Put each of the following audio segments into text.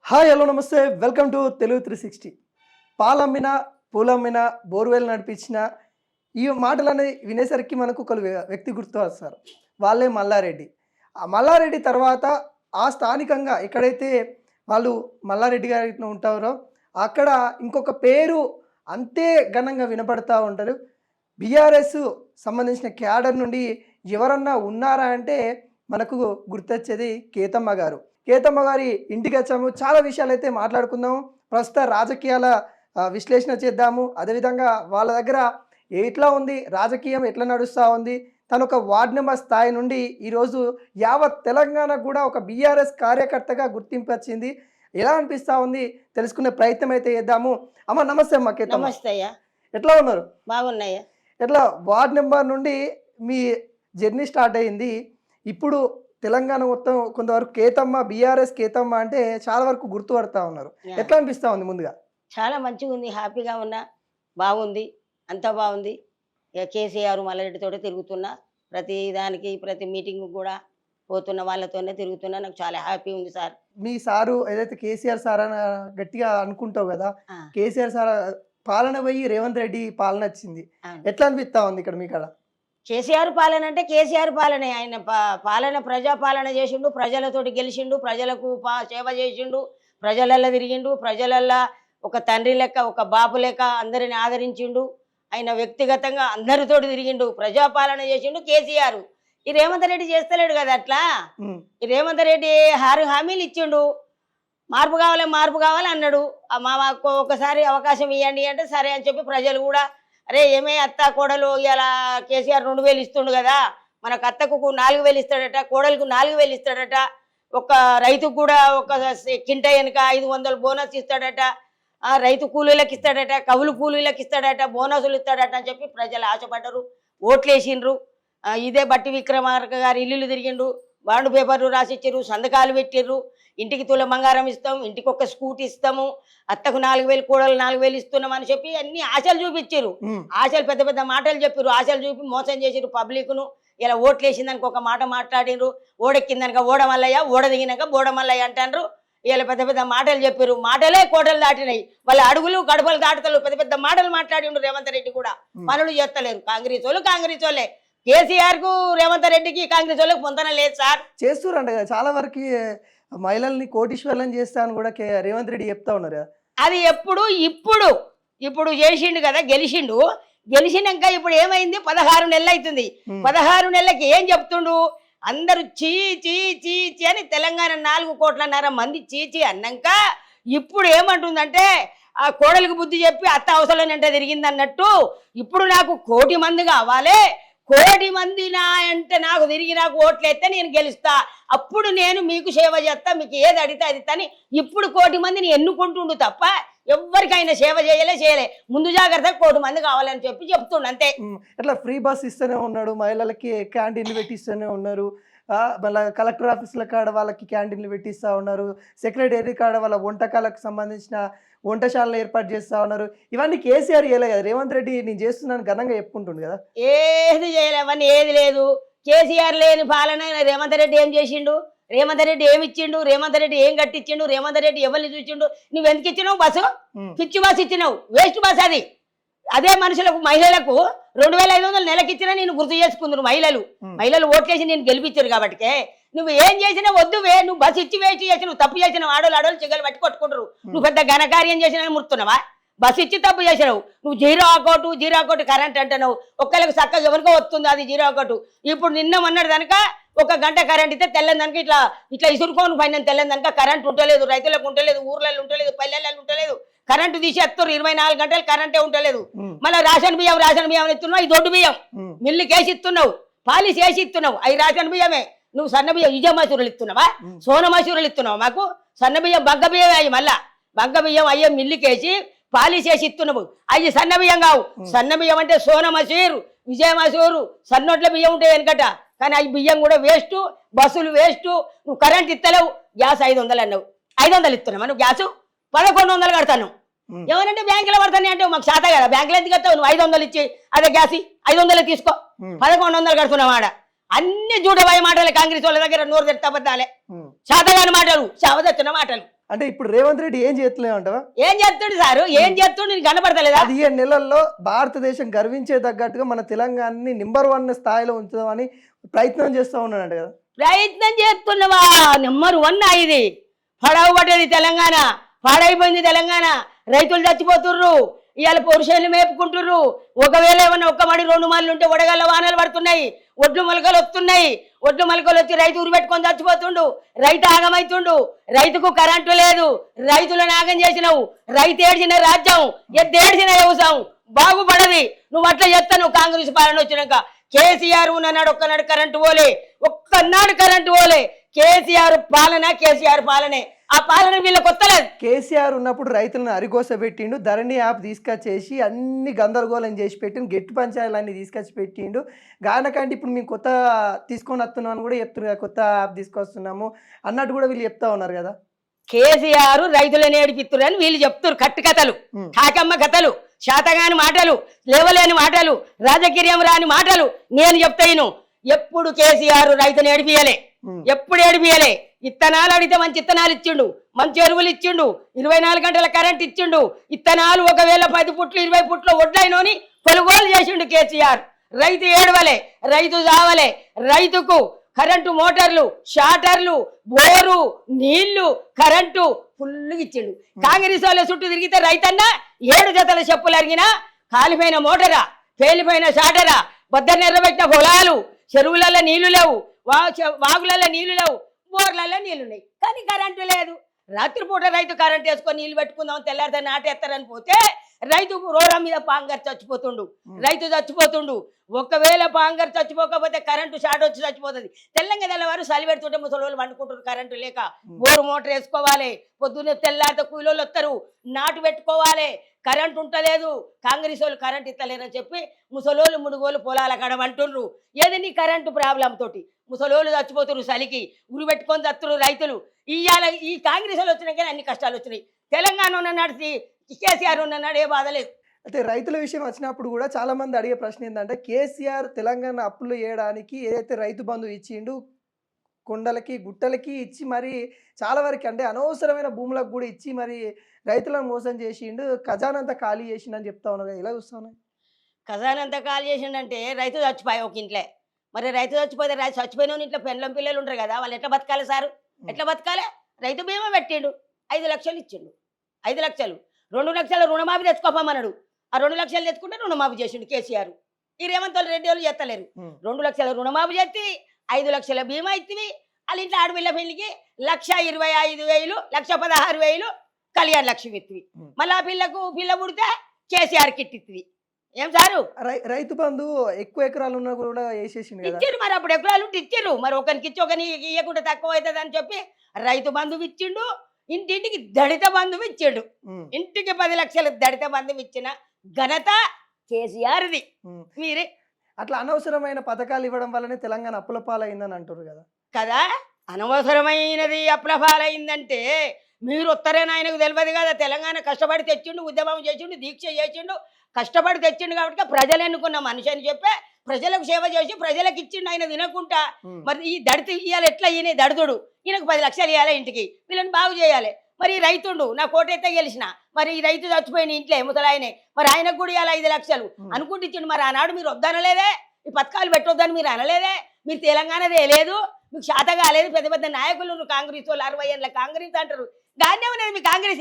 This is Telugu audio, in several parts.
హాయ్ హలో నమస్తే వెల్కమ్ టు తెలుగు 360. పాలమ్మిన పూలమ్మిన బోర్వెల్ నడిపించిన ఈ మాటలనేది వినేసరికి మనకు ఒక వ్యక్తి గుర్తు వస్తారు. వాళ్ళే మల్లారెడ్డి. ఆ మల్లారెడ్డి తర్వాత ఆ స్థానికంగా ఎక్కడైతే వాళ్ళు మల్లారెడ్డి గారు ఉంటారో అక్కడ ఇంకొక పేరు అంతే ఘనంగా వినపడతా ఉంటారు. బీఆర్ఎస్ సంబంధించిన క్యాడర్ నుండి ఎవరన్నా ఉన్నారా అంటే మనకు గుర్తొచ్చేది కేతమ్మ గారు. కేతమ్మ గారి ఇంటికి వచ్చాము. చాలా విషయాలు అయితే మాట్లాడుకుందాము. ప్రస్తుత రాజకీయాల విశ్లేషణ చేద్దాము. అదేవిధంగా వాళ్ళ దగ్గర ఎట్లా ఉంది, రాజకీయం ఎట్లా నడుస్తూ ఉంది, తను ఒక వార్డ్ నెంబర్ స్థాయి నుండి ఈరోజు యావత్ తెలంగాణ కూడా ఒక బీఆర్ఎస్ కార్యకర్తగా గుర్తింపు వచ్చింది. ఎలా అనిపిస్తూ ఉంది తెలుసుకునే ప్రయత్నం అయితే చేద్దాము. అమ్మ నమస్తే అమ్మ. కేతమ్మ నమస్తే అయ్యా. ఎట్లా ఉన్నారు? బాగున్నాయ్యా. ఎట్లా వార్డ్ నెంబర్ నుండి మీ జర్నీ స్టార్ట్ అయ్యింది. ఇప్పుడు తెలంగాణ మొత్తం కొంతవరకు కేతమ్మ, బీఆర్ఎస్ కేతమ్మ అంటే చాలా వరకు గుర్తుపడతా ఉన్నారు. ఎట్లా అనిపిస్తా ఉంది? ముందుగా చాలా మంచిగా ఉంది, హ్యాపీగా ఉన్నా, బాగుంది, అంతా బాగుంది. ఇక కేసీఆర్ మల్లారెడ్డితో తిరుగుతున్నా, ప్రతి దానికి ప్రతి మీటింగ్ కూడా పోతున్న వాళ్ళతోనే తిరుగుతున్నా. నాకు చాలా హ్యాపీ ఉంది సార్. మీ సారు ఏదైతే కేసీఆర్ సార్ అని గట్టిగా అనుకుంటావు కదా, కేసీఆర్ సార్ పాలన పోయి రేవంత్ రెడ్డి పాలన వచ్చింది. ఎట్లా అనిపిస్తా ఉంది ఇక్కడ మీ కాడ? కేసీఆర్ పాలన అంటే కేసీఆర్ పాలనే. ఆయన పాలన ప్రజాపాలన చేసిండు, ప్రజలతోటి గెలిచిండు, ప్రజలకు సేవ చేసిండు, ప్రజలల్లో తిరిగిండు, ప్రజలల్లో ఒక తండ్రి లెక్క, ఒక బాపు లెక్క అందరిని ఆదరించిండు. ఆయన వ్యక్తిగతంగా అందరితోటి తిరిగిండు, ప్రజాపాలన చేసిండు కేసీఆర్. ఈ రేవంత్ రెడ్డి చేస్తలేడు కదా అట్లా. ఈ రేవంత్ రెడ్డి 6 హామీలు ఇచ్చిండు. మార్పు కావాలి అన్నాడు. మాకు ఒకసారి అవకాశం ఇవ్వండి అంటే సరే అని చెప్పి ప్రజలు కూడా అరే ఏమే అత్త కోడలు ఇలా కేసీఆర్ 2000 ఇస్తుండు కదా, మనకు అత్తకు 4000 ఇస్తాడట, కోడలకు 4000 ఇస్తాడట, ఒక రైతుకు కూడా ఒక కింట వెనుక 500 బోనస్ ఇస్తాడట, రైతు కూలీలకు ఇస్తాడట, కవులు కూలీలకు ఇస్తాడట, బోనసులు ఇస్తాడట అని చెప్పి ప్రజలు ఆశపడ్డరు, ఓట్లేసిండ్రు. ఇదే బట్టి విక్రమార్క గారు ఇల్లు తిరిగిండు, బాండ్ పేపర్లు రాసిచ్చారు, సంతకాలు పెట్టిర్రు, ఇంటికి తుల బంగారం ఇస్తాం, ఇంటికి ఒక స్కూటీ ఇస్తాము, అత్తకు 4000, కోడలు 4000 ఇస్తున్నాం అని చెప్పి అన్ని ఆశలు చూపించారు. ఆశలు పెద్ద పెద్ద మాటలు చెప్పారు, ఆశలు చూపి మోసం చేసిరు పబ్లిక్ను. ఇలా ఓట్లేసిందానికి ఒక మాట మాట్లాడినరు, ఓడెక్కిందనక ఓడమల్లయ్య, ఓడ దిగినాక బోడమల్లయ్య అంటారు. ఇలా పెద్ద పెద్ద మాటలు చెప్పారు, మాటలే కోటలు దాటినాయి. వాళ్ళ అడుగులు గడపలు దాటుతలు, పెద్ద పెద్ద మాటలు మాట్లాడిండు. రేవంత్ రెడ్డి కూడా పనులు చేస్తలేరు. కాంగ్రెస్ వాళ్ళే. కేసీఆర్ కు రేవంత్ రెడ్డికి కాంగ్రెస్ వాళ్ళకి పొందన లేదు సార్. చేస్తురంట కదా చాలా వరకు మహిళల్ని కోటీశ్వర్లను చేస్తాను కూడా రేవంత్ రెడ్డి చెప్తా ఉన్నారు. అది ఇప్పుడు చేసిండు కదా, గెలిచినాక ఇప్పుడు ఏమైంది? 16 నెలలు అవుతుంది. 16 నెలలకి ఏం చెప్తుండు? అందరూ చీ చీ చీ చీ అని తెలంగాణ 4.5 కోట్ల మంది చీచి అన్నాక ఇప్పుడు ఏమంటుందంటే ఆ కోడలికి బుద్ధి చెప్పి అత్త అవసరం అంటే తిరిగింది అన్నట్టు. ఇప్పుడు నాకు 1 కోటి మంది కావాలి, 1 కోటి మంది అంటే నాకు తిరిగి నాకు ఓట్లేస్తే నేను గెలుస్తా, అప్పుడు నేను మీకు సేవ చేస్తా, మీకు ఏది అడిగితే అది అని ఇప్పుడు 1 కోటి మందిని ఎన్నుకుంటుండు తప్ప ఎవరికైనా సేవ చేయలే. ముందు జాగ్రత్త 1 కోటి మంది కావాలని చెప్పి చెప్తుండు అంతే. అట్లా ఫ్రీ బస్ ఇస్తూనే ఉన్నాడు, మహిళలకి క్యాంటీన్లు పెట్టిస్తూనే ఉన్నారు, మళ్ళీ కలెక్టర్ ఆఫీసుల కాడ వాళ్ళకి క్యాంటీన్లు పెట్టిస్తూ ఉన్నారు, సెక్రటరీ కాడ వాళ్ళ వంటకాలకు సంబంధించిన వంటశాలను ఏర్పాటు చేస్తూ ఉన్నారు. ఇవన్నీ కేసీఆర్ చేయలే కదా, రేవంత్ రెడ్డి నేను చేస్తున్నాను ఘనంగా చెప్పుకుంటుండు కదా. ఏది చేయలేవన్నీ ఏది లేదు. కేసీఆర్ లేని పాలన రేవంత్ రెడ్డి ఏం చేసిండు? రేవంత్ రెడ్డి ఏమి ఇచ్చిండు? రేవంత్ రెడ్డి ఏం కట్టించిండు? రేవంత్ రెడ్డి ఎవరిని చూసిండు? నువ్వు ఎందుకు ఇచ్చినావు బస్సు? పిచ్చి బస్సు ఇచ్చినావు, వేస్ట్ బస్ అది. అదే మహిళలకు 2500 నెలకి ఇచ్చినా నేను గుర్తు చేసుకుందును. మహిళలు ఓట్లేసి నేను గెలిపించారు కాబట్టి నువ్వు ఏం చేసినా వద్దువే. నువ్వు బస్సు ఇచ్చి వేస్ట్ చేసి నువ్వు తప్పు చేసినావు. ఆడోళ్ళు చిగ్గలు పట్టి కొట్టుకుంటారు. నువ్వు పెద్ద ఘనకార్యం చేసినా ముడుతున్నావా? బస్సు ఇచ్చి తప్పు చేసినావు. నువ్వు జీరో అకౌంట్ కరెంట్ అంటున్నావు. ఒక్కళ్ళకి చక్కగా ఎవరికో వస్తుంది అది జీరో అకౌంట్. ఇప్పుడు నిన్న మొన్నటి కనుక 1 గంట కరెంట్ ఇస్తే తెల్లందనుక ఇట్లా ఇసురుకోను పైన తెల్లందనుక కరెంట్ ఉంటలేదు, రైతులకు ఉంటలేదు, ఊర్లలో ఉంటలేదు, పల్లెలలో ఉంటలేదు. కరెంటు తీసేస్తారు, 24 గంటలు కరెంటే ఉంటలేదు. మళ్ళీ రేషన్ బియ్యం ఇస్తున్నావు, ఈ దొడ్డు బియ్యం మిల్లుకి వేసి ఇస్తున్నావు, పాలిసి వేసి ఇస్తున్నావు. అవి రేషన్ బియ్యమే. నువ్వు సన్న బియ్యం ఇజ మసూరులు ఇస్తున్నావా, సోన మసూరులు ఇస్తున్నావు. మాకు సన్న బియ్యం బగ్గ బియ్యం అయ్యి, మళ్ళా బగ్గ బియ్యం అయ్యే మిల్లుకేసి పాలిసి వేసి ఇస్తున్నావు. అవి సన్న బియ్యం కావు. సన్న బియ్యం అంటే సోన మసూరు, విజయ మసూరు, సన్నోట్ల బియ్యం ఉంటాయి వెనకట. కానీ అవి బియ్యం కూడా వేస్ట్, బస్సులు వేస్ట్. నువ్వు కరెంట్ ఇస్తలేవు. గ్యాస్ 500 అన్నావు, 500 ఇస్తున్నావా? నువ్వు గ్యాసు 1100 కడతాను. ఏమనంటే బ్యాంకులో పడతాను అంటే మాకు శాత కదా, బ్యాంకులో ఎందుకు కడతావు? నువ్వు 500 ఇచ్చి అదే గ్యాస్ 500 తీసుకో, 1100 కడుతున్నావు. ఆడ అన్ని జూడబాయి మాటలే. కాంగ్రెస్ వాళ్ళ దగ్గర నోరు తెరితే అబద్ధాలే, శాతగాని మాటలు, శావదచ్చిన మాటలు. అంటే ఇప్పుడు రేవంత్ రెడ్డి ఏం చేస్తలేమంటావా? ఏం చేస్తుండు సారు, ఏం చేస్తుండు నీకు కనపడతలేదా? 15 నెలల్లో భారతదేశం గర్వించే తగ్గట్టుగా మన తెలంగాణని నెంబర్ 1 స్థాయిలో ఉంచుదామని ప్రయత్నం చేస్తూ ఉన్నాడంట కదా. ప్రయత్నం చేస్తున్నవా? నెంబర్ 1 ఇది. పడవ పడ్డది తెలంగాణ, పాడైపోయింది తెలంగాణ. రైతులు చచ్చిపోతుర్రు, ఇవాళ పురుషులు మేపుకుంటుర్రు. ఒకవేళ ఏమన్నా ఒక్క మడి 2 మళ్ళు ఉంటే వడగళ్ళ వానలు పడుతున్నాయి, ఒడ్లు మొలకలు వస్తున్నాయి. ఒడ్లు మొలకలు వచ్చి రైతు ఉరి పెట్టుకొని చచ్చిపోతుండు, రైతు ఆగమైతుండు. రైతుకు కరెంటు లేదు, రైతులను ఆగం చేసినావు. రైతు ఏడ్చిన రాజ్యం, ఎద్దేడ్చిన వ్యవసాయం బాగుపడది. నువ్వు అట్లా చేస్తాను. కాంగ్రెస్ పాలన వచ్చినాక కేసీఆర్ ఉన్ననాడు ఒక్కనాడు కరెంటు పోలే, ఒక్కనాడు కరెంటు పోలే. కేసీఆర్ పాలనే. ఆ పాలన వీళ్ళకి వస్తలేదు. కేసీఆర్ ఉన్నప్పుడు రైతులను అరిగోస పెట్టిండు, ధరణి యాప్ తీసుకొచ్చేసి అన్ని గందరగోళం చేసి పెట్టిండు, గెట్టు పంచాయతీలన్నీ తీసుకొచ్చి పెట్టిండు. గానకంటే ఇప్పుడు మేము కొత్త తీసుకొని వస్తున్నాం అని కూడా చెప్తున్నారు, కొత్త యాప్ తీసుకొస్తున్నాము అన్నట్టు కూడా వీళ్ళు చెప్తా ఉన్నారు కదా. కేసీఆర్ రైతులను ఏడిపిస్తురని వీళ్ళు చెప్తున్నారు. కట్టుకథలు, కాకమ్మ కథలు, శాతగాని మాటలు, లేవలేని మాటలు, రాజకీయం రాని మాటలు నేను చెప్తాను. ఎప్పుడు కేసీఆర్ రైతుని ఏడిపియలే, ఎప్పుడు ఏడిపియలే. ఇత్తనాలు అడిగితే మంచి ఇత్తనాలు ఇచ్చిండు, మంచి ఎరువులు ఇచ్చిండు, 24 గంటల కరెంట్ ఇచ్చిండు. ఇత్తనాలు ఒకవేళ 10 పుట్లు 20 పుట్లు వడ్లైనోని కొనుగోలు చేసిండు కేసీఆర్. రైతు ఏడవలే, రైతు చావలే. రైతుకు కరెంటు మోటార్లు, షాటర్లు, బోరు, నీళ్లు, కరెంటు ఫుల్గా ఇచ్చిండు. కాంగ్రెస్ వాళ్ళ చుట్టూ తిరిగితే రైతన్న 7 జతల చెప్పులు అరిగినా కాలిపోయిన మోటరా, పేలిపోయిన షాటరా, బద్దరు నెర్రబెట్టిన పొలాలు, చెరువులలో నీళ్లు లేవు, వాగులలో నీళ్లు లేవు, బోర్లలో నీళ్లున్నాయి, కానీ కరెంటు లేదు. రాత్రిపూట రైతు కరెంట్ వేసుకొని నీళ్ళు పెట్టుకుందాం తెల్లారితే నాటేస్తారని పోతే రైతు రోడ్ల మీద పాంగర్ చచ్చిపోతుండు, రైతు చచ్చిపోతుండు. ఒకవేళ పాంగర్ చచ్చిపోకపోతే కరెంటు షార్ట్ వచ్చి చచ్చిపోతుంది. తెల్లవారు చలి పెడుతుంటే ముసలోళ్ళు వండుకుంటారు కరెంటు లేక. బోరు మోటార్ వేసుకోవాలి, పొద్దున్నే తెల్లారితే కూలోళ్ళు వస్తారు, నాటు పెట్టుకోవాలి. కరెంటు ఉంటలేదు, కాంగ్రెస్ వాళ్ళు కరెంట్ ఇస్తలేరని చెప్పి ముసలోళ్ళు ముడుగోలు పొలాల కాడ అంటుండ్రు. ఏది నీ కరెంటు ప్రాబ్లం తోటి ముసలోళ్ళు చచ్చిపోతున్నారు, చలికి ఉరి పెట్టుకొని చస్తున్నారు రైతులు. ఇవాళ ఈ కాంగ్రెస్ వాళ్ళు వచ్చినాకనే అన్ని కష్టాలు వచ్చినాయి. తెలంగాణ ఉన్ననాడు కేసీఆర్ ఉన్ననాడు ఏ బాధ లేదు. అయితే రైతుల విషయం వచ్చినప్పుడు కూడా చాలా మంది అడిగే ప్రశ్న ఏంటంటే, కేసీఆర్ తెలంగాణ అప్పులు చేయడానికి ఏదైతే రైతు బంధు ఇచ్చిండు కొండలకి గుట్టలకి ఇచ్చి మరి చాలా వరకు అంటే అనవసరమైన భూములకు కూడా ఇచ్చి మరి రైతులను మోసం చేసిండు, ఖజానంతా ఖాళీ చేసిండు అని చెప్తా ఉన్నారు. ఎలా చూస్తాను? ఖజానంతా ఖాళీ చేసిండంటే రైతు చచ్చిపోయి ఒక ఇంట్లో. మరి రైతు చచ్చిపోతే చచ్చిపోయిన ఇంట్లో పెళ్ళం పిల్లలు ఉంటారు కదా, వాళ్ళు ఎట్లా బతకాలి సారు? ఎట్లా బతకాలి? రైతు బీమా పెట్టిండు, 5 లక్షలు ఇచ్చిండు. 5 లక్షలు, 2 లక్షల రుణమాఫీ తెచ్చుకోపమన్నాడు. ఆ 2 లక్షలు తెచ్చుకుంటే రుణమాఫీ చేసిండు కేసీఆర్. ఈ రేవంత్ రెడ్డి వాళ్ళు చేస్తలేరు. 2 లక్షల రుణమాఫీ చేసి 5 లక్షల బీమా ఇచ్చివి. వాళ్ళ ఇంట్లో ఆడపిల్ల పెళ్లికి 1,25,000, 1,16,000 కళ్యాణ లక్ష్మి ఇత్తివి. మళ్ళీ ఆ పిల్ల పుడితే కేసీఆర్ కిట్ ఇత్తివి. ఏం సారు? రైతు బంధు ఎక్కువ ఎకరాలు ఉన్నా కూడా వేసేసిండు ఇచ్చిండు. మరి అప్పుడు ఎకరాలు ఉంటే ఇచ్చిండు, మరి ఒకరికి ఇచ్చి ఒకరికి ఇవ్వకుండా తక్కువ అవుతుంది అని చెప్పి రైతు బంధువు ఇచ్చిండు. ఇంటింటికి దళిత బంధువు ఇచ్చిండు. ఇంటికి 10 లక్షలు దళిత బంధువు ఇచ్చిన ఘనత కేసీఆర్ది. మీరే అట్లా అనవసరమైన పథకాలు ఇవ్వడం వల్లనే తెలంగాణ అప్పుల పాలైందని అంటారు కదా. కదా, అనవసరమైనది అప్పుల పాలైందంటే మీరు వస్తారని ఆయనకు తెలియదు కదా. తెలంగాణ కష్టపడి తెచ్చిండు, ఉద్యమం చేసిండు, దీక్ష చేసిండు, కష్టపడి తెచ్చిండు కాబట్టి ప్రజలు ఎన్నుకున్న మనిషి అని చెప్పి ప్రజలకు సేవ చేసి ప్రజలకు ఇచ్చిండు. ఆయన తినకుండా మరి ఈ దళిత ఇవ్వాలి ఎట్లా? ఈయన దళితుడు, ఈయనకు 10 లక్షలు ఇవ్వాలి ఇంటికి, వీళ్ళని బాగు చేయాలి. మరి రైతుండు, నా కోటైతే గెలిచిన, మరి ఈ రైతు చచ్చిపోయిన ఇంట్లో ముసలాయనే, మరి ఆయనకు కూడా ఇవ్వాలి 5 లక్షలు అనుకుంటే ఇచ్చిండు. మరి ఆనాడు మీరు వద్దనలేదే, ఈ పథకాలు పెట్టొద్దని మీరు అనలేదే, మీరు తెలంగాణదే లేదు, మీకు శాత కాలేదు. పెద్ద పెద్ద నాయకులు కాంగ్రెస్ వాళ్ళు 60 ఏళ్ళ కాంగ్రెస్ అంటారు, దాన్నే ఉన్నది మీ కాంగ్రెస్.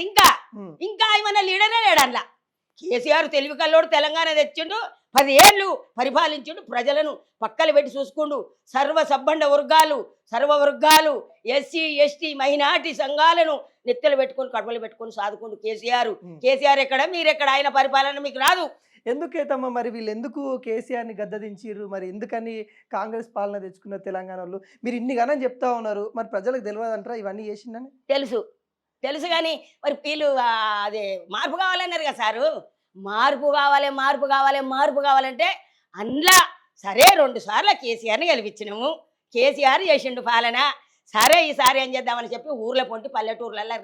ఇంకా ఏమన్నా లీడరే లేడు అందులో. కేసీఆర్ తెలివి కల్లోడు, తెలంగాణ తెచ్చిండు, 10 ఏళ్ళు పరిపాలించిండు, ప్రజలను పక్కలు పెట్టి చూసుకుండు. సర్వ వర్గాలు ఎస్సీ ఎస్టీ మైనార్టీ సంఘాలను నెత్తలు పెట్టుకొని కడపలు పెట్టుకొని సాదుకుండు కేసీఆర్ ఎక్కడ మీరెక్కడ? ఆయన పరిపాలన మీకు రాదు. ఎందుకేతమ్మా మరి వీళ్ళు ఎందుకు కేసీఆర్ని గద్దదించారు? మరి ఎందుకని కాంగ్రెస్ పాలన తెచ్చుకున్న తెలంగాణ వాళ్ళు? మీరు ఇన్ని గణం చెప్తా ఉన్నారు, మరి ప్రజలకు తెలియదంటారా ఇవన్నీ చేసిందని? తెలుసు కానీ మరి వీళ్ళు అదే మార్పు కావాలన్నారు కదా సారు. మార్పు కావాలంటే అందులో సరే 2 సార్లు కేసీఆర్ని గెలిపించినాము, కేసీఆర్ చేసిండు పాలన. సరే ఈసారి ఏం చేద్దామని చెప్పి ఊర్ల పొంటి పల్లెటూర్లలో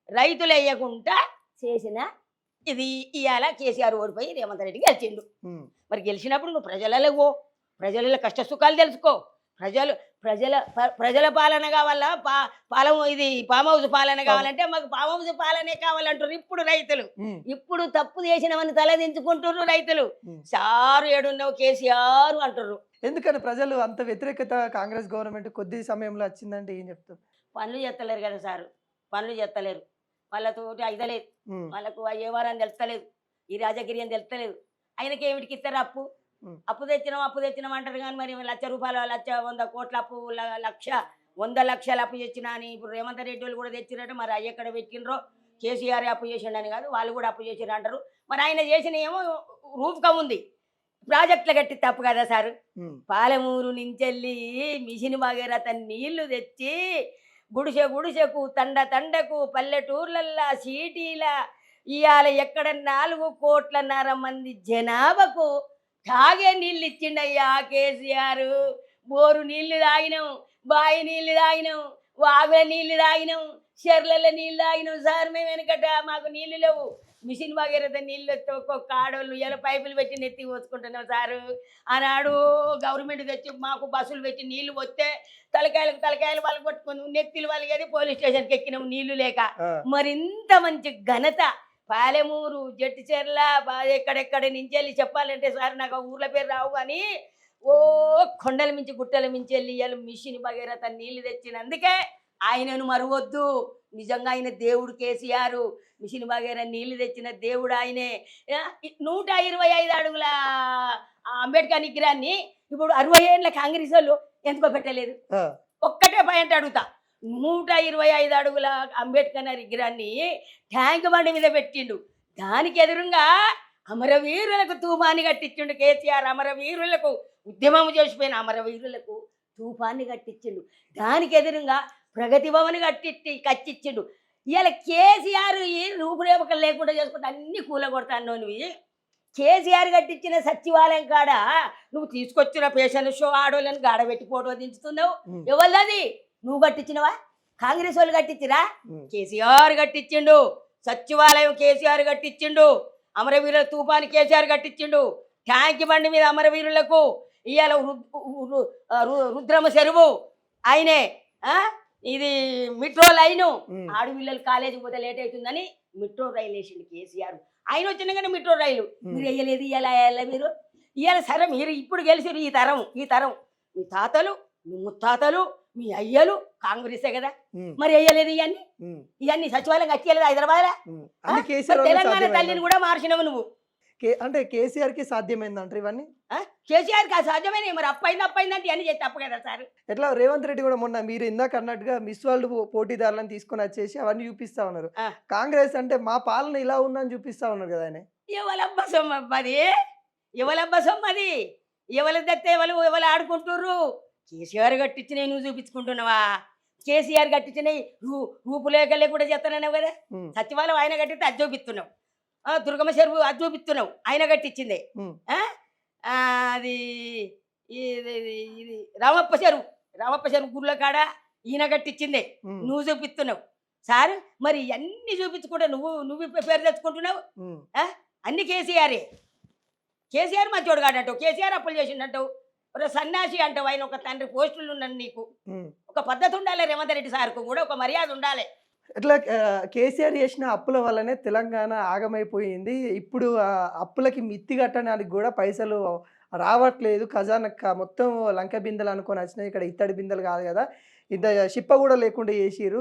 రైతులు వేయకుండా చేసిన ఇది ఇవాళ కేసీఆర్ ఓడిపోయి రేవంత్ రెడ్డి గెలిచిండు. మరి గెలిచినప్పుడు నువ్వు ప్రజలలో కష్ట సుఖాలు తెలుసుకో. ప్రజల పాలన కావాలా ఇది ఫామ్ హౌస్ పాలన కావాలంటే మాకు ఫామ్ హౌస్ పాలనే కావాలంటారు ఇప్పుడు రైతులు. ఇప్పుడు తప్పు చేసినవని తలదించుకుంటున్నారు రైతులు. సారు ఏడున్నావు కేసీఆర్ అంటారు. ఎందుకని ప్రజలు అంత వ్యతిరేకత కాంగ్రెస్ గవర్నమెంట్ కొద్ది సమయంలో వచ్చిందంటే ఏం చెప్తారు? పనులు చేస్తలేరు కదా సారు, పనులు చేస్తలేరు, వాళ్ళతోటి అయితలేదు, వాళ్ళకు ఏ వారాన్ని తెలుస్తలేదు, ఈ రాజగిరి అని తెలుస్తలేదు. ఆయనకి ఏమిటికి ఇస్తారు అప్పు? అప్పు తెచ్చినాం అంటారు కానీ మరి ₹1,00,000 100 కోట్ల అప్పు, 100 లక్షల అప్పు తెచ్చినా అని ఇప్పుడు రేవంత్ రెడ్డి వాళ్ళు కూడా తెచ్చినట్టు మరి అవి ఎక్కడ పెట్టినరో. కేసీఆర్ అప్పు చేసిండని కాదు, వాళ్ళు కూడా అప్పు చేసిరు అంటారు. మరి ఆయన చేసిన ఏమో రూపకం ఉంది, ప్రాజెక్టులు కట్టి తప్పు కదా సారు. పాలమూరు నుంచెల్లి మిషన్ భగీరథ నీళ్లు తెచ్చి గుడిసెకు తండకు పల్లెటూర్లల్లా సిటీల ఇవాళ ఎక్కడ 4.5 కోట్ల మంది జనాభాకు తాగే నీళ్ళు ఇచ్చిండయ్యా కేసీఆర్. బోరు నీళ్లు తాగినాం, బావి నీళ్లు తాగినాం, వాగుల నీళ్లు తాగినాం, చెర్ల నీళ్ళు తాగినాం సార్. మేము వెనకట మాకు నీళ్లు లేవు, మిషన్ భగీరథ నీళ్ళు ఒక్కొక్క ఆడోళ్ళు ఇలా పైపులు పెట్టి నెత్తి పోసుకుంటున్నాం సారు. ఆనాడు గవర్నమెంట్ తెచ్చి మాకు బస్సులు పెట్టి నీళ్లు వస్తే తలకాయలు వాళ్ళు కొట్టుకుని నెత్తిలు వాళ్ళకి పోలీస్ స్టేషన్కి ఎక్కినాం నీళ్లు లేక. మరి ఇంత మంచి ఘనత పాలెమూరు జట్టిచెర్ల ఎక్కడెక్కడ నుంచి వెళ్ళి చెప్పాలంటే సార్ నాకు ఆ ఊర్ల పేరు రావు కానీ ఓ కొండల మించి గుట్టల మించి వెళ్ళి ఇవాళ మిషన్ భగీరథ నీళ్లు తెచ్చినందుకే ఆయనను మరువద్దు. నిజంగా ఆయన దేవుడు కేసీఆర్. మిషన్ భగీరథ నీళ్లు తెచ్చిన దేవుడు ఆయనే. 125 అడుగుల అంబేద్కర్ విగ్రహాన్ని ఇప్పుడు 60 ఏళ్ళ కాంగ్రెస్ వాళ్ళు ఎందుకో పెట్టలేదు? ఒక్కటే పాయింట్ అడుగుతా, 125 అడుగుల అంబేద్కర్ విగ్రహాన్ని ట్యాంక్ బండి మీద పెట్టిండు. దానికి ఎదురుగా అమరవీరులకు తూపాన్ని కట్టించిండు కేసీఆర్. అమరవీరులకు ఉద్యమం చేసిపోయిన అమరవీరులకు తూపాన్ని కట్టించిండు. దానికి ఎదురుగా ప్రగతి భవన్ కట్టించిండు. ఇవాళ కేసీఆర్ ఈ రూపురేఖలు లేకుండా చేసుకుంటే అన్ని కూలగొడతాను. నువ్వు కేసీఆర్ కట్టించిన సచివాలయం కాడ నువ్వు తీసుకొచ్చిన పేషెంట్ షో ఆడోళ్ళని గాడబెట్టి ఫోటో దించుతున్నావు. ఎవరిది? నువ్వు కట్టించినవా? కాంగ్రెస్ వాళ్ళు కట్టించిరా? కేసీఆర్ కట్టించిండు. సచివాలయం కేసీఆర్ కట్టించిండు. అమరవీరుల తూపాన్ని కేసీఆర్ కట్టించిండు. ట్యాంక్ బండి మీద అమరవీరులకు ఇవాళ రుద్రమ చెరువు ఆయనే. ఇది మెట్రో లైను, ఆడపిల్లలు కాలేజీకి పోతే లేట్ అవుతుందని మెట్రో రైలు వేసిండు కేసీఆర్. ఆయన వచ్చినా కానీ మెట్రో రైలు మీరు వేయలేదు. ఇలా మీరు ఇవాళ సరే మీరు ఇప్పుడు గెలిచారు. ఈ తరం మీ తాతలు, మీ ముత్తాతలు, మీ అయ్యలు కాంగ్రెసే కదా, మరి వేయలేదు ఇవన్నీ సచివాలయం కట్టలేదు హైదరాబాద్. తెలంగాణ తల్లిని కూడా మార్చినవు నువ్వు. అంటే కేసీఆర్ కి సాధ్యమైందంటారు ఇవన్నీ? కేసీఆర్ కి సాధ్యమైనవి. మరి అప్పైందంటే ఇవన్నీ చేస్తే తప్పు కదా సార్. ఎట్లా రేవంత్ రెడ్డి కూడా మొన్న మీరు ఇందాక అన్నట్టుగా మిస్ వరల్డ్ పోటీదారులను తీసుకొని వచ్చేసి అవన్నీ చూపిస్తా ఉన్నారు. కాంగ్రెస్ అంటే మా పాలన ఇలా ఉందని చూపిస్తా ఉన్నారు కదా ఆయన. ఎవలబ్బ సొమ్మది, ఎవలబ్బ సొమ్మది, ఎవరు తెస్తే ఎవరు ఆడుకుంటుర్రు. కేసీఆర్ కట్టించినవి నువ్వు చూపించుకుంటున్నావా? కేసీఆర్ కట్టించినవి రూపులేఖలే కూడా చేస్తున్నావు కదా. సచివాలయం ఆయన కట్టిస్తే అది చూపిస్తున్నావు. దుర్గమ్మ చెరువు అది చూపిస్తున్నావు, ఆయన కట్టించిందే. అది ఇది రామప్ప చెరువు గుళ్ళ కాడ ఈయన కట్టించిందే, నువ్వు చూపిస్తున్నావు సార్. మరి అన్ని చూపించుకుంటే నువ్వు పేరు తెచ్చుకుంటున్నావు. అన్ని కేసీఆర్ మంచోడు కాడంటావు, కేసీఆర్ అప్పులు చేసిండంటావు, ఒక సన్యాసి అంటావు. ఆయన ఒక తండ్రి పోస్టులు ఉన్నాను. నీకు ఒక పద్ధతి ఉండాలి, రేవంత్ రెడ్డి సార్కు కూడా ఒక మర్యాద ఉండాలి. ఇట్లా కేసీఆర్ చేసిన అప్పుల వల్లనే తెలంగాణ ఆగమైపోయింది. ఇప్పుడు అప్పులకి మిత్తి కట్టడానికి కూడా పైసలు రావట్లేదు. ఖజానా మొత్తం లంక బిందెలు అనుకొని వచ్చినాయి. ఇక్కడ ఇత్తడి బిందెలు కాదు కదా, ఇంత షిప్ప కూడా లేకుండా చేసిరు.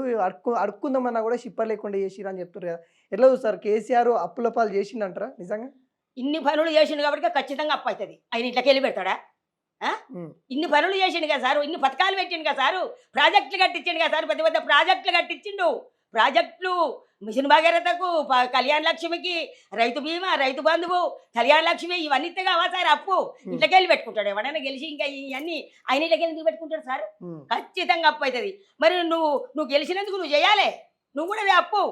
అడుక్కుందామన్నా కూడా షిప్ప లేకుండా చేసిరు అని చెప్తారు కదా. ఎట్లా చూస్తారు? కేసీఆర్ అప్పుల పాలు చేసిండంటారా నిజంగా? ఇన్ని పనులు చేసిండు కాబట్టి ఖచ్చితంగా అప్పు అవుతుంది. ఆయన ఇట్లకి వెళ్ళి పెడతాడా? ఇన్ని పనులు చేసిండు కదా సారు, ఇన్ని పథకాలు పెట్టిండు కదా సారు, ప్రాజెక్టులు కట్టించిండు కదా సార్, పెద్ద పెద్ద ప్రాజెక్టులు కట్టించిండు. ప్రాజెక్టులు, మిషన్ భగీరథకు, కళ్యాణ లక్ష్మికి, రైతు బీమా, రైతు బంధువు, కళ్యాణ లక్ష్మి, ఇవన్నీ కావా సార్ అప్పు? ఇట్లకి వెళ్ళి పెట్టుకుంటాడు. ఎవడైనా గెలిచి ఇంకా ఇవన్నీ ఆయన ఇట్లకి వెళ్ళి పెట్టుకుంటాడు సార్. ఖచ్చితంగా అప్పు అవుతుంది. మరి నువ్వు గెలిచినందుకు నువ్వు చేయాలి, నువ్వు కూడా అప్పు.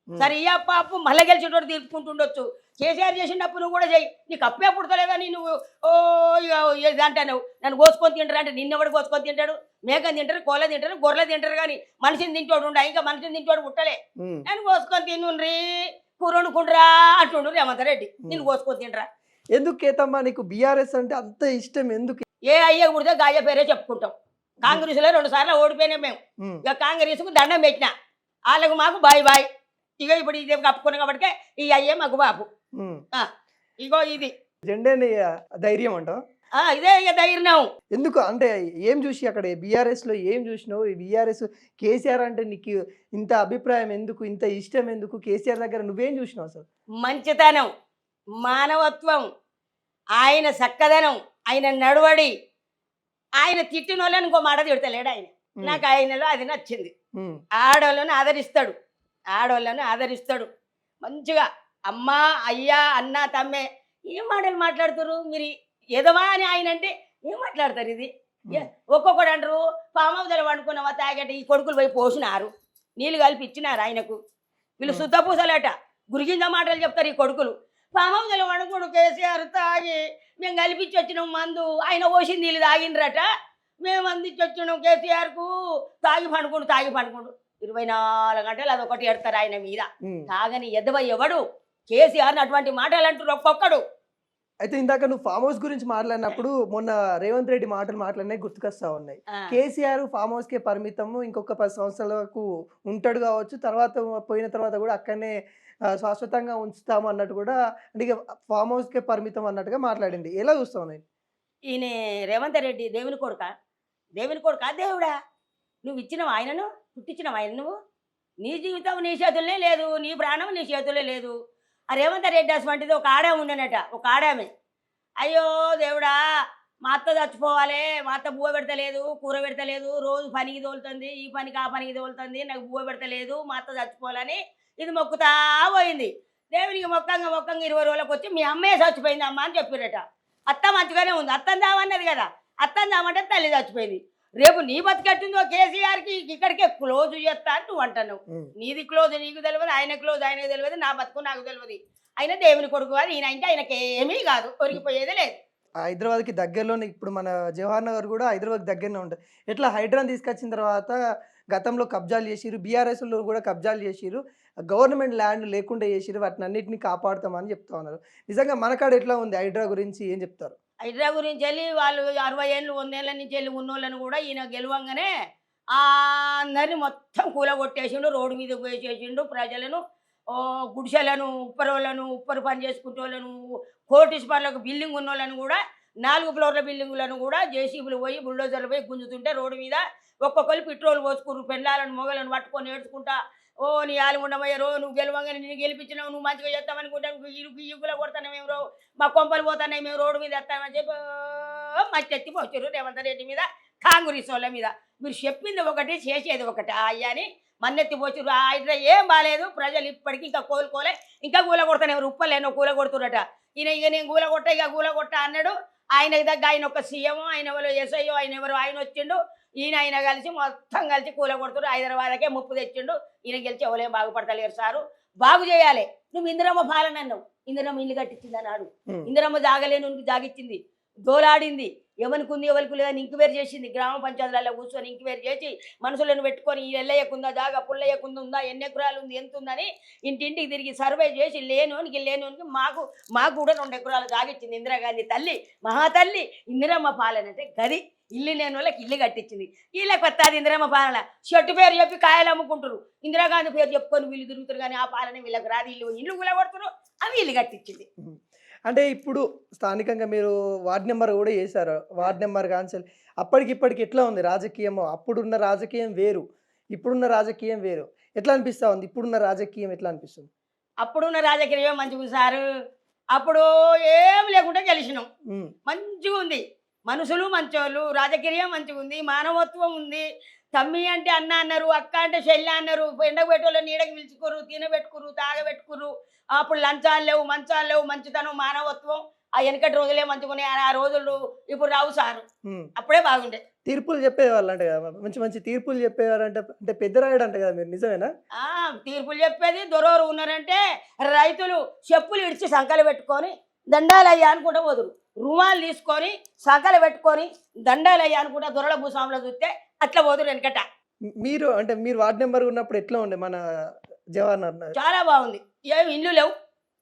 సరే ఈ అప్పు మళ్ళీ గెలిచేటోడు తీర్చుకుంటుండొచ్చు. కేసీఆర్ చేసినప్పుడు నువ్వు కూడా చెయ్యి. నీకు అప్పే పుడతలేదని నువ్వు అంటాను నన్ను కోసుకొని తింటారు అంటే నిన్నెవడు కోసుకొని తింటాడు? మేకని తింటారు, కోళ్ళ తింటారు, గొర్రెలు తింటారు, కానీ మనిషిని తింటోడు ఉండ. ఇంకా మనిషిని తింటోడు పుట్టలే. నేను కోసుకొని తిన్నుండ్రీ, కూర వండుకుంటురా అంటుండ్రు రేవంత్ రెడ్డి. నేను కోసుకొని తింటరా? ఎందుకు కేతమ్మా నీకు బీఆర్ఎస్ అంటే అంత ఇష్టం? ఎందుకు? ఏ అయ్య కుడితే గాయ పేరే చెప్పుకుంటాం. కాంగ్రెస్లో 2 సార్లు ఓడిపోయినాం మేము. ఉమ్, ఇక కాంగ్రెస్కు దండం పెట్టిన వాళ్ళకు మాకు బాయ్ బాయ్. ఇక ఇప్పుడు ఇది కప్పుకున్నాం కాబట్టి ఈ అయ్యే మాకు బాపు. ఉమ్. ఆ, ఇగో ఇది జెండేని ధైర్యం అంటావు. ఇదే ఇక ధైర్యం. ఎందుకు అంటే ఏం చూసి అక్కడ బీఆర్ఎస్ లో ఏం చూసినావు? ఈ బీఆర్ఎస్ కేసీఆర్ అంటే నీకు ఇంత అభిప్రాయం ఎందుకు, ఇంత ఇష్టం ఎందుకు? కేసీఆర్ దగ్గర నువ్వేం చూసినావు అసలు? మంచితనం, మానవత్వం, ఆయన చక్కదనం, ఆయన నడవడి, ఆయన తిట్టిన వాళ్ళని ఇంకో మాట తిడతలేడు ఆయన. నాకు ఆయనలో అది నచ్చింది. ఉమ్, ఆడవాళ్ళని ఆదరిస్తాడు, ఆడవాళ్ళని ఆదరిస్తాడు మంచిగా. అమ్మ, అయ్యా, అన్న, తమ్మే ఏం మాటలు మాట్లాడుతారు మీరు? ఎదవా అని ఆయన అంటే ఏం మాట్లాడతారు? ఇది ఒక్కొక్కడు అంటారు ఫామ్ హౌస్లో వండుకున్నావా తాగట. ఈ కొడుకులు పోయి పోసినారు, నీళ్ళు కలిపి ఇచ్చినారు ఆయనకు. వీళ్ళు శుద్ధపూసలట, గురిగింజ మాటలు చెప్తారు ఈ కొడుకులు. ఫామ్ హౌస్లో వండుకోడు కేసీఆర్ తాగి మేము కలిపించి వచ్చినాం మందు, ఆయన పోసి నీళ్ళు తాగిండ్రట. మేము అందించి వచ్చినాం కేసీఆర్కు, తాగి పండుకోండు 24 గంటలు అదొకటి ఎడతారు ఆయన మీద. ఉమ్. తాగని ఎదవ ఎవడు కేసీఆర్ని అటువంటి మాటలు అంటారు ఒక్కొక్కడు. అయితే ఇందాక నువ్వు ఫామ్ హౌస్ గురించి మాట్లాడినప్పుడు మొన్న రేవంత్ రెడ్డి మాటలు మాట్లాడినాయి గుర్తుకొస్తా ఉన్నాయి. ఆ, కేసీఆర్ ఫామ్ హౌస్ కే పరిమితము, ఇంకొక 10 సంవత్సరాలకు ఉంటాడు కావచ్చు, తర్వాత పోయిన తర్వాత కూడా అక్కడనే శాశ్వతంగా ఉంచుతాము అన్నట్టు కూడా, అంటే ఇక ఫామ్ హౌస్ కే పరిమితం అన్నట్టుగా మాట్లాడింది. ఎలా చూస్తావు నేను? ఈయన రేవంత్ రెడ్డి దేవుని కొడుకా? దేవుని కొడుకా దేవుడా? నువ్వు ఇచ్చినవు ఆయనను, పుట్టించినవు ఆయన నువ్వు? నీ జీవితం నీ చేతుల్లో లేదు, నీ ప్రాణం నీ చేతుల్లో లేదు. ఆ రేవంత్ రెడ్డి అటువంటిది ఒక ఆడామె ఉండనట, ఒక ఆడామె. అయ్యో దేవుడా, మా అత్త చచ్చిపోవాలి, మా అత్త బువ్వ పెడతలేదు, కూర పెడతలేదు, రోజు పనికి తోలుతుంది, ఈ పనికి ఆ పనికి తోలుతుంది, నాకు బువ్వ పెడతలేదు, మా అత్త చచ్చిపోవాలని ఇది మొక్కుతా పోయింది. దేవునికి మొక్కంగా 20 రోజులకు వచ్చి మీ అమ్మే చచ్చిపోయింది అమ్మ అని చెప్పిరట. అత్త మంచిగానే ఉంది, అత్తం దామన్నది కదా, అత్తం దామంటే తల్లి చచ్చిపోయింది. రేపు నీ బతికెట్టుందో కేసీఆర్కి ఇక్కడికే క్లోజ్ చేస్తా అని నువ్వు అంటున్నావు. నీది క్లోజ్ నీకు తెలియదు, ఆయన క్లోజ్ ఆయనకు తెలియదు, నా బతుకు నాకు తెలియదు. ఆయన దేవుని కొడుకు అని ఈయన అంటే ఆయనకి ఏమీ కాదు, ఒరిగిపోయేదే లేదు. హైదరాబాద్కి దగ్గరలోనే ఇప్పుడు మన జవహర్ నగర్ కూడా హైదరాబాద్ దగ్గరనే ఉంటుంది. ఎట్లా హైడ్రాన్ తీసుకొచ్చిన తర్వాత గతంలో కబ్జాలు చేసిరు, బీఆర్ఎస్లో కూడా కబ్జాలు చేసిరు, గవర్నమెంట్ ల్యాండ్ లేకుండా చేసిరు, వాటిని అన్నింటినీ కాపాడుతామని చెప్తా ఉన్నారు. నిజంగా మనకాడ ఎట్లా ఉంది హైడ్రా గురించి ఏం చెప్తారు? హైడ్రా గురించి వెళ్ళి వాళ్ళు 60 ఏళ్ళు 100 ఏళ్ళ నుంచి వెళ్ళి ఉన్నోళ్ళని కూడా ఈయన గెలవంగానే అందరినీ మొత్తం కూలగొట్టేసిండు, రోడ్డు మీద పోసేసిండు. ప్రజలను గుడిసెలను, ఉప్పరు పని చేసుకుంటే వాళ్ళను, కోటీశ్వర్లకు బిల్డింగ్ ఉన్న వాళ్ళని కూడా 4 ఫ్లోర్ల బిల్డింగులను కూడా జేసీబీలు పోయి బుల్డోజర్లు పోయి గుంజుతుంటే రోడ్డు మీద ఒక్కొక్కరు పెట్రోల్ పోసుకురు, పెళ్ళాలను మొగలను పట్టుకొని ఏడ్చుకుంటా, ఓ నీ ఆలుగుండమయ్యారో, నువ్వు గెలవంగానే నేను గెలిపించినావు, నువ్వు మంచిగా చేస్తామనుకుంటా, ఇరుగుల కొడతానే మేము మా కొంపలు పోతున్నాయి, మేము రోడ్డు మీద వేస్తామని చెప్పి మట్టి ఎత్తి పోసారు రేవంత్ రెడ్డి మీద, కాంగ్రెస్ వాళ్ళ మీద. మీరు చెప్పింది ఒకటి చేసేది ఒకటి అయ్యని మన్నెత్తి పోసారు. ఆ హైడ్రా ఏం బాగాలేదు, ప్రజలు ఇప్పటికీ ఇంకా కోలుకోలే, ఇంకా కూల కొడతానే ఉప్పలేనో కూల కొడుతురట. ఈయన ఇక నేను కూల కొట్ట అన్నాడు. ఆయన దగ్గర ఆయన ఒక సీఎం, ఆయన ఎవరు ఎస్ఐఓ, ఆయన వచ్చిండు, ఆయన కలిసి మొత్తం కలిసి కూల కొడుతురు. హైదరాబాద్కే ముప్పు తెచ్చిండు. ఈయన గెలిచి ఎవరేం బాగుపడతలేరు సారు, బాగు చేయాలి. నువ్వు ఇందిరమ్మ పాలన అన్నావు, ఇందిరమ్మ ఇల్లు కట్టించింది అన్నాడు. ఇందిరమ్మ జాగలేను జాగిచ్చింది, దోలాడింది, ఎవరికి ఉంది ఎవరికి లేదని ఇంక్వైరీ చేసింది. గ్రామ పంచాయతీలలో కూర్చొని ఇంక్వైరీ చేసి మనుషులను పెట్టుకొని ఈ ఎల్లయ్యకుందా జాగా, పుల్లయ్యకుందా ఉందా, ఎన్ని ఎకరాలు ఉంది, ఎంత ఉందని ఇంటింటికి తిరిగి సర్వే చేసి లేనోనికి మాకు కూడా 2 ఎకరాలు జాగిచ్చింది ఇందిరాగాంధీ తల్లి, మహాతల్లి. ఇందిరమ్మ పాలన అంటే గది. ఇల్లు లేని వాళ్ళకి ఇల్లు కట్టించింది. వీళ్ళకి వస్తుంది ఇందిరమ్మ పాలన. చెట్టు పేరు చెప్పి కాయలు అమ్ముకుంటారు, ఇందిరాగాంధీ పేరు చెప్పుకొని వీళ్ళు తిరుగుతారు, కానీ ఆ పాలన వీళ్ళకి రాదు. ఇల్లు కూలగొడుతున్నారు, అవి ఇల్లు కట్టించింది. అంటే ఇప్పుడు స్థానికంగా మీరు వార్డ్ నెంబర్ కూడా చేశారు, వార్డ్ నెంబర్ కాన్సల్ అప్పటికిప్పటికి ఎట్లా ఉంది రాజకీయము? అప్పుడున్న రాజకీయం వేరు, ఇప్పుడున్న రాజకీయం వేరు. ఎట్లా అనిపిస్తా ఉంది ఇప్పుడున్న రాజకీయం? ఎట్లా అనిపిస్తుంది? అప్పుడున్న రాజకీయం మంచిగా సారు, అప్పుడు ఏం లేకుండా గెలిచినాం, మంచిగా ఉంది. మనుషులు మంచోళ్ళు, రాజకీయం మంచిగా ఉంది, మానవత్వం ఉంది. తమ్మి అంటే అన్న అన్నారు, అక్క అంటే చెల్లి అన్నారు. ఎండకు పెట్టోళ్ళు నీడకు పిలుచుకోరు, తినబెట్టుకురు, తాగబెట్టుకురు. అప్పుడు లంచాలు లేవు, మంచాలు లేవు, మంచితనం, మానవత్వం. ఆ వెనకటి రోజులే మంచిగున్నాయి. ఆ రోజులు ఇప్పుడు రావు సారు, అప్పుడే బాగుండే. తీర్పులు చెప్పేవాళ్ళు అంటే కదా, మంచి మంచి తీర్పులు చెప్పేవారు అంటే, అంటే పెద్దరాయుడు అంటే కదా మీరు, నిజమేనా? తీర్పులు చెప్పేది దొరవరు ఉన్నారంటే రైతులు చెప్పులు ఇడిచి సంకలు పెట్టుకొని దండాలు అయ్యా అనుకుంటా పోదురు, రుమాలు తీసుకొని సంకలు పెట్టుకొని దండాలు అయ్యా అనుకుంటా దొరల భూస్వాములు చూస్తే అట్లా పోదురు వెనకట. మీరు అంటే మీరు వార్డ్ నెంబర్ ఉన్నప్పుడు ఎట్లా ఉండే మన జవహర్ నగర్? చాలా బాగుంది. ఏమి ఇల్లు లేవు,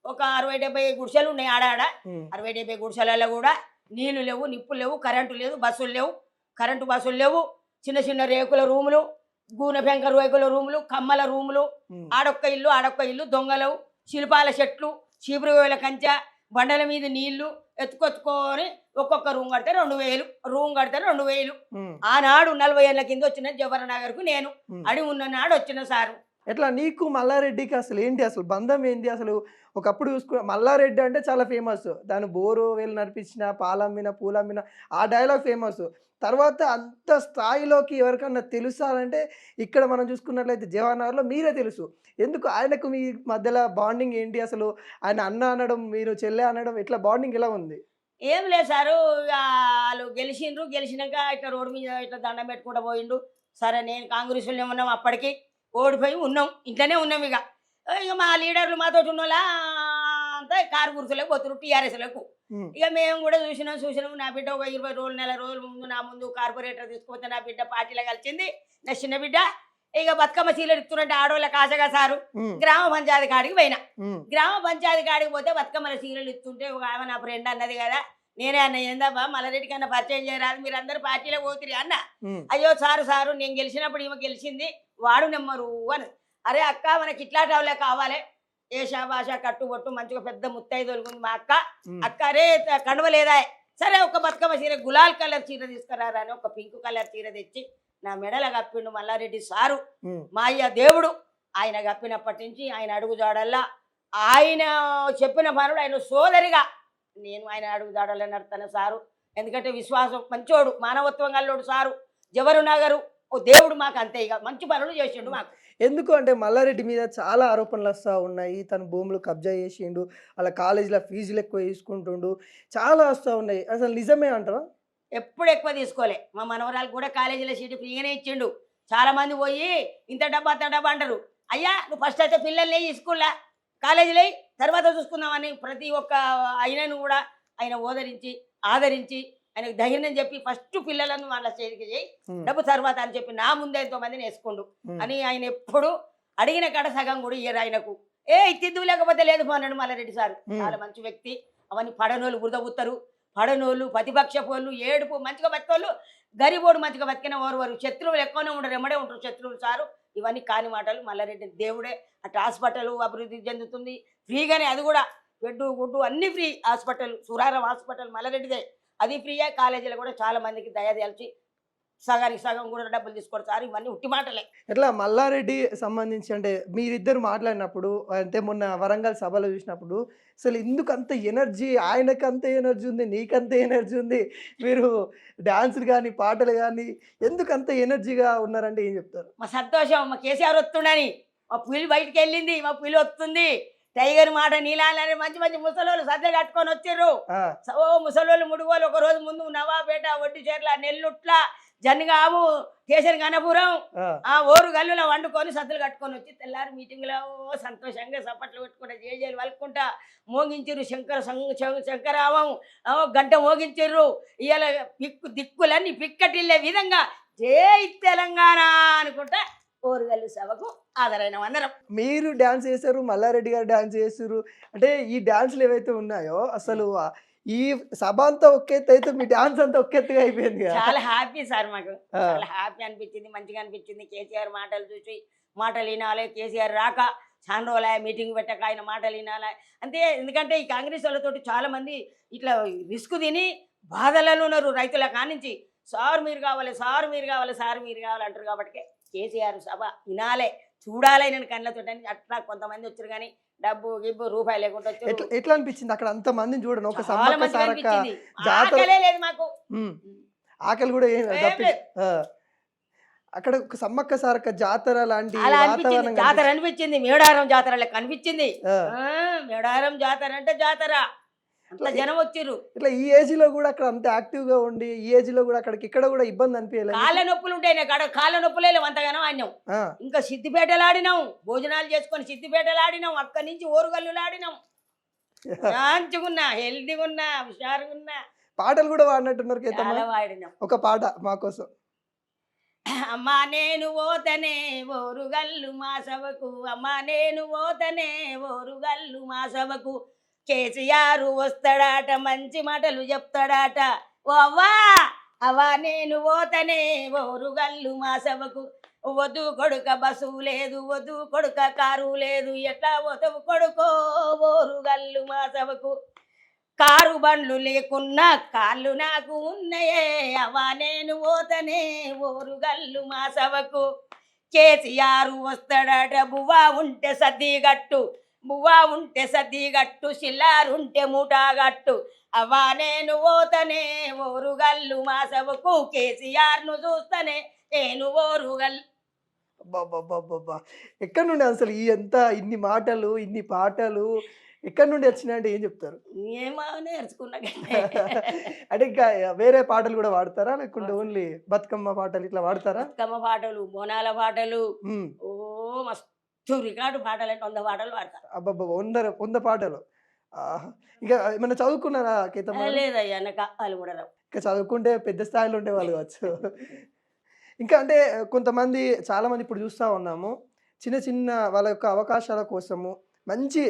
ఒక 60-70 గుడిసెలు ఉన్నాయి ఆడాడ. 60-70 గుడిసెలలో కూడా నీళ్లు లేవు, నిప్పులు లేవు, కరెంటు లేదు, బస్సులు లేవు, కరెంటు బస్సులు లేవు. చిన్న చిన్న రేకుల రూములు, గూనె పెంక రేకుల రూములు, కమ్మల రూములు, ఉమ్, ఆడొక్క ఇల్లు, దొంగలు, శిల్పాల చెట్లు, చీపురువేల కంచె, బండల మీద నీళ్లు ఎత్తుకొచ్చుకొని ఒక్కొక్క రూమ్ కడితే 2000 ఉమ్, ఆనాడు 40 ఏళ్ళ కింద వచ్చిన జవహర్నగర్కు నేను ఉమ్. అడిగి ఉన్న నాడు వచ్చిన సారు. ఎట్లా నీకు మల్లారెడ్డికి అసలు ఏంటి, అసలు బంధం ఏంటి అసలు? ఒకప్పుడు చూసుకున్న మల్లారెడ్డి అంటే చాలా ఫేమస్, దాని బోరు వేలు నడిపించిన, పాలమ్మిన, పూలమ్మిన, ఆ డైలాగ్ ఫేమస్. తర్వాత అంత స్థాయిలోకి ఎవరికన్నా తెలుసా అంటే ఇక్కడ మనం చూసుకున్నట్లయితే జవహర్నగర్లో మీరే తెలుసు. ఎందుకు ఆయనకు మీ మధ్యలో బాండింగ్ ఏంటి అసలు? ఆయన అన్న అనడం, మీరు చెల్లె అనడం, ఎట్లా బాండింగ్ ఎలా ఉంది? ఏం లేదు సారు, ఇక వాళ్ళు గెలిచినాక ఇట్లా రోడ్డు మీద ఇట్లా దండం పెట్టుకుంటూ పోయిండు. సరే నేను కాంగ్రెస్లో ఉన్నాం, అప్పటికి ఓడిపోయి ఉన్నాం, ఇంట్లోనే ఉన్నాం. ఇక మా లీడర్లు మాతో ఉన్నోళ్ళ అంతా కారు గుర్తులకు పోతున్నారు టీఆర్ఎస్లకు. ఉమ్, ఇక మేము కూడా చూసినాం. నా బిడ్డ ఒక 20 రోజులు, నెల రోజుల ముందు నా ముందు కార్పొరేటర్ తీసుకుపోతే నా బిడ్డ పార్టీలో కలిసింది, నా చిన్న బిడ్డ. ఇక బతుకమ్మ చీరలు ఇస్తున్నట్టే ఆడోళ్ళకి ఆశగా సారు ఉమ్, గ్రామ పంచాయతీ కాడికి పోయినా. ఉమ్, గ్రామ పంచాయతీ కాడికి పోతే బతుకమ్మల చీరలు ఇస్తుంటే ఒక ఆమె నా ఫ్రెండ్ అన్నది కదా, నేనే అన్న ఏందబ్బా మల్లారెడ్డి కన్నా పరిచయం చేయరాదు, మీరు అందరు పార్టీలో పోతురి అన్న. ఉమ్, అయ్యో సారు నేను గెలిచినప్పుడు ఈమె గెలిచింది, వాడు నెమ్మరు అని. అరే అక్క మనకి ఇట్లాంటి వాళ్ళే కావాలి, ఏషా భాష కట్టుబొట్టు మంచిగా పెద్ద ముత్తైదొలుగుంది మా అక్క. ఉమ్, అక్క అరే కనవలేదా, సరే ఒక బతుకమ్మ చీర గులాల్ కలర్ చీర తీసుకురారా అని ఒక పింక్ కలర్ చీర తెచ్చి నా మెడల కప్పిండు మల్లారెడ్డి సారు. ఉమ్, మా అయ్య దేవుడు ఆయన కప్పినప్పటి నుంచి ఆయన అడుగుజాడల్లా, ఆయన చెప్పిన పనుడు, ఆయన సోదరిగా నేను ఆయన అడుగుజాడల్లా నడతాను సారు. ఎందుకంటే విశ్వాసం మంచోడు, మానవత్వం గల్లోడు సారు. జవహర్నగరు ఓ దేవుడు మాకు అంతే, ఇక మంచి పనులు చేసిండు మాకు. ఎందుకు అంటే మల్లారెడ్డి మీద చాలా ఆరోపణలు వస్తూ ఉన్నాయి. తన భూములు కబ్జా చేసిండు, అలా కాలేజీలో ఫీజులు ఎక్కువ తీసుకుంటుండు, చాలా వస్తూ ఉన్నాయి. అసలు నిజమే అంటారా? ఎప్పుడు ఎక్కువ తీసుకోలే. మా మనవరాలు కూడా కాలేజీలో సీటు ఫ్రీగానే ఇచ్చిండు. చాలా మంది పోయి ఇంత డబ్బా అంత డబ్బా అంటారు. అయ్యా నువ్వు ఫస్ట్ అయితే పిల్లల్ని స్కూల్లో కాలేజీలో తర్వాత చూసుకుందామని ప్రతి ఒక్క ఆయనను కూడా ఆయన ఆదరించి ఆయనకు ధైర్యం చెప్పి ఫస్ట్ పిల్లలను వాళ్ళ చేతికి చేయి, ఉమ్, డబ్బు తర్వాత అని చెప్పి నా ముందే ఎంతో మందిని వేసుకుండు ఉమ్, అని ఆయన ఎప్పుడు అడిగిన కాడ సగం కూడా ఇయ్యరు ఆయనకు. తిద్దు లేకపోతే లేదు పోన్నాడు మల్లారెడ్డి సార్. చాలా మంచి వ్యక్తి. అవన్నీ పడనోళ్ళు బురదబుత్తరు, పడనోళ్ళు ప్రతిపక్షపోళ్ళు, ఏడుపు మంచిగా బతికోళ్ళు, గరిబోడు మంచిగా బతికిన ఓరువారు, శత్రువులు ఎక్కువనే ఉండరు, ఎమ్మడే ఉంటారు శత్రువులు సారు. ఇవన్నీ కాని మాటలు. మల్లారెడ్డి దేవుడే. అటు హాస్పిటల్ అభివృద్ధి చెందుతుంది ఫ్రీగానే, అది కూడా బెడ్డు గుడ్డు అన్ని ఫ్రీ. హాస్పిటల్ సురారం హాస్పిటల్ మల్లారెడ్డిదే, అది ఫ్రీయే. కాలేజీలో కూడా చాలా మందికి దయదలిచి సగానికి సగం కూడా డబ్బులు తీసుకొడతారు. ఇవన్నీ ఉట్టి మాటలే. ఎట్లా మల్లారెడ్డి సంబంధించి అంటే మీరిద్దరు మాట్లాడినప్పుడు, అంటే మొన్న వరంగల్ సభలో చూసినప్పుడు అసలు ఎందుకు అంత ఎనర్జీ, ఆయనకు అంత ఎనర్జీ ఉంది, నీకంత ఎనర్జీ ఉంది, మీరు డాన్సులు కానీ పాటలు కానీ ఎందుకు అంత ఎనర్జీగా ఉన్నారంటే ఏం చెప్తారు? మా సంతోషం, మా కేసీఆర్ వస్తుండని. మా పులి బయటికి వెళ్ళింది, మా పులి వస్తుంది. టైగర్ మాట నీలాలని మంచి మంచి ముసలోళ్ళు సద్దె కట్టుకొని వచ్చిర్రు. ఆ, ఓ ముసలోళ్ళు ముడుగోలు ఒక రోజు ముందు నవాబేట, ఒడ్డిచేర్ల, నెల్లుట్ల, జనగాము, కేసరి గణపురం, ఆ, ఓరు గల్లులో వండుకొని సద్దులు కట్టుకొని వచ్చి తెల్లారి మీటింగ్లో సంతోషంగా సపట్లు పెట్టుకుంటా జేజేలు వలుకుంటా మోగించిర్రు. శంకరావం గంట మోగించిర్రు. ఇవాళ దిక్కులన్నీ పిక్కటిల్లే విధంగా జై తెలంగాణ అనుకుంటా ఓరుగల్లు సభకు ఆదరైన అందరం. మీరు డాన్స్ చేశారు, మల్లారెడ్డి గారు డాన్స్ చేస్తారు. అంటే ఈ డాన్సులు ఏవైతే ఉన్నాయో అసలు ఈ సభ అంతా ఒకెత్తు అయితే మీ డాన్స్ అంతా ఒకెత్తుగా అయిపోయింది కదా. చాలా హ్యాపీ సార్, మాకు ఆ, చాలా హ్యాపీ అనిపించింది, మంచిగా అనిపించింది. కేసీఆర్ మాటలు చూసి మాటలు వినాలి, కేసీఆర్ రాక చాలా రోజులు మీటింగ్ పెట్టక ఆయన మాటలు వినాలి అంతే. ఎందుకంటే ఈ కాంగ్రెస్ వాళ్ళతోటి చాలా మంది ఇట్లా రిస్క్ తిని బాధలలో ఉన్నారు. రైతుల కానించి సార్ మీరు కావాలి, సార్ మీరు కావాలి, సార్ మీరు కావాలి అంటారు. కాబట్టి కేసీఆర్ సభ వినాలే, చూడాలి నేను కళ్ళతో అని అట్లా కొంతమంది వచ్చారు. కానీ డబ్బు గిబ్బు రూపాయి లేకుండా వచ్చారు. ఎట్లా అనిపించింది అక్కడ అంత మందిని చూడడం? ఒక చాలా సమ్మక్క మంచిగా సారక్క అనిపించింది. జాతర, ఆకలే లేదు మాకు. ఆకలి కూడా ఏం ఏం తప్పి లేదు. ఆ, అక్కడ ఒక సమ్మక్క సారక్క జాతర లాంటి అలా అనిపించింది, వాతావరణం జాతర అనిపించింది. మేడారం జాతర లెక్క అనిపించింది. ఆ, మేడారం జాతర అంటే జాతర, అంత జనం వచ్చిర్రు. ఇట్లా ఈ ఏజ్ లో కూడా అక్కడ అంత యాక్టివ్ గా ఉండి ఈ ఏజ్ లో కూడా అక్కడికి ఇక్కడ కూడా ఇబ్బంది అనిపించలేదు? కాళ్ళ నొప్పులు ఉంటాయి నాకు, కాళ్ళ నొప్పులే లేవు అంతగానో ఆడినాం. ఆ, ఇంకా సిద్దిపేటలు ఆడినాం, భోజనాలు చేసుకొని సిద్దిపేటలు ఆడినాం, అక్కడి నుంచి ఓరుగల్లులు ఆడినాం. మంచిగున్నా, హెల్దీగా ఉన్నా, హుషారుగా ఉన్నా. పాటలు కూడా వాడినట్టున్నారు కేతమ్మ. చాలా ఆడినాం. ఒక పాట మా కోసం. అమ్మా నేను ఓతనే ఓరుగల్లు మా సభకు, అమ్మా నేను ఓతనే ఓరుగల్లు మా సభకు, కేసీఆర్ వస్తాడాట మంచి మాటలు చెప్తాడాట, ఓ అవ్వా అవా నేను పోతనే ఓరుగల్లు మా సభకు వద్దు కొడుక బస్సు లేదు వద్దు కొడుక కారు లేదు ఎట్లా పోతావు కొడుకో ఓరుగల్లు మా సభకు కారు బండ్లు లేకున్నా కాళ్ళు నాకు ఉన్నాయే అవా నేను పోతనే ఓరుగల్లు మా సభకు కేసీఆర్ వస్తాడట బువ్వా ఉంటే సద్దిగట్టు బువ్వా ఉంటే సద్దిగట్టు సిల్లారుంటే ముఠాగట్టు అవా నేను పోతనే ఓరుగల్లు మా సభకు కేసీఆర్ను చూస్తనే నేను ఓరుగల్లు. అబ్బబ్బబ్బబ్బబ్బా! ఎక్కడి నుండి అసలు ఇన్ని మాటలు, ఇన్ని పాటలు ఎక్కడి నుండి వచ్చినాయంటే ఏం చెప్తారు? ఏమో నేర్చుకున్నా అంటే ఇంకా వేరే పాటలు కూడా వాడతారా? లేకుంటే ఓన్లీ బతుకమ్మ పాటలు ఇట్లా వాడతారా? బతుకమ్మ పాటలు బోనాల పాటలు హ్మ్. ఓ మస్తు రికార్డు పాటలు అంటే 100 పాటలు పాడతా. అబ్బబ్బబ్బా! 100 పాటలు. ఆహా! ఇక ఏమన్నా చదువుకున్నారా కేతమ్మ గారు? లేదయ్యా నాకు వాళ్ళు కూడా రావు. ఇంకా చదువుకుంటే పెద్ద స్థాయిలో ఉండేవాళ్ళు కావచ్చు. ఇంకా అంటే కొంతమంది చాలామంది ఇప్పుడు చూస్తా ఉన్నాము. చిన్న చిన్న వాళ్ళ యొక్క అవకాశాల కోసము మంచి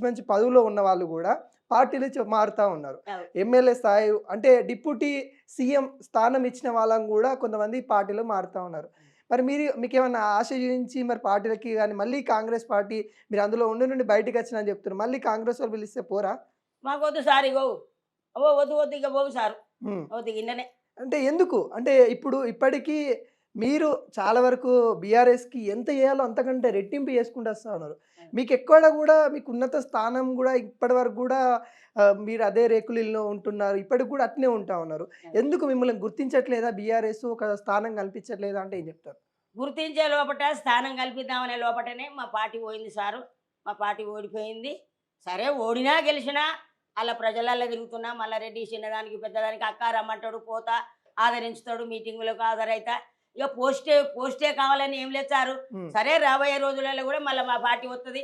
మంచి పదవిలో ఉన్న వాళ్ళు కూడా పార్టీలు మారుతా ఉన్నారు. అవును. ఎమ్మెల్యే స్థాయి అంటే డిప్యూటీ సీఎం స్థానం ఇచ్చిన వాళ్ళని కూడా కొంతమంది పార్టీలో మారుతా ఉన్నారు. మరి మీకేమన్నా ఆశ చూయించి మరి పార్టీలకి గాని మళ్ళీ కాంగ్రెస్ పార్టీ మీరు అందులో నుండి బయటికి వచ్చినని చెప్తున్నారు. మళ్ళీ కాంగ్రెస్ వాళ్ళు పిలిస్తే పోరా? మాకొద్దు సార్ ఇగో ఓ వద్దు వద్దు ఇక పోవు సారు హ్మ్. వద్దు గిన్నెనే. అంటే ఎందుకు? అంటే ఇప్పటికీ మీరు చాలా వరకు బీఆర్ఎస్‌కి ఎంత చేయాలో అంతకంటే రెట్టింపు చేసుకుంటూ వస్తా ఉన్నారు. మీకెక్కడ గూడా మీకు ఉన్నత స్థానం గూడా ఇప్పటివరకు గూడా మీరు అదే రేకులిల్లో ఉంటున్నారు. ఇప్పటికి గూడా అట్నే ఉంటా ఉన్నారు. ఎందుకు మిమ్మల్ని గుర్తించట్లేదా బీఆర్ఎస్ ఒక స్థానం కల్పించట్లేదా అంటే ఏం చెప్తారు? గుర్తించే లోపట స్థానం కల్పిద్దామనే లోపటనే మా పార్టీ పోయింది సారు. మా పార్టీ ఓడిపోయింది. సరే ఓడినా గెలిచినా అలా ప్రజలల్లో తిరుగుతున్నా మల్లారెడ్డి చిన్నదానికి పెద్దదానికి అక్క రమ్మంటాడు పోతా ఆదరించుతాడు మీటింగులకు హాజరైతా. ఇక పోస్టే కావాలని ఏం లేదు సారు. హ్మ్. సరే రాబోయే రోజులలో కూడా మళ్ళీ మా పార్టీ వస్తుంది.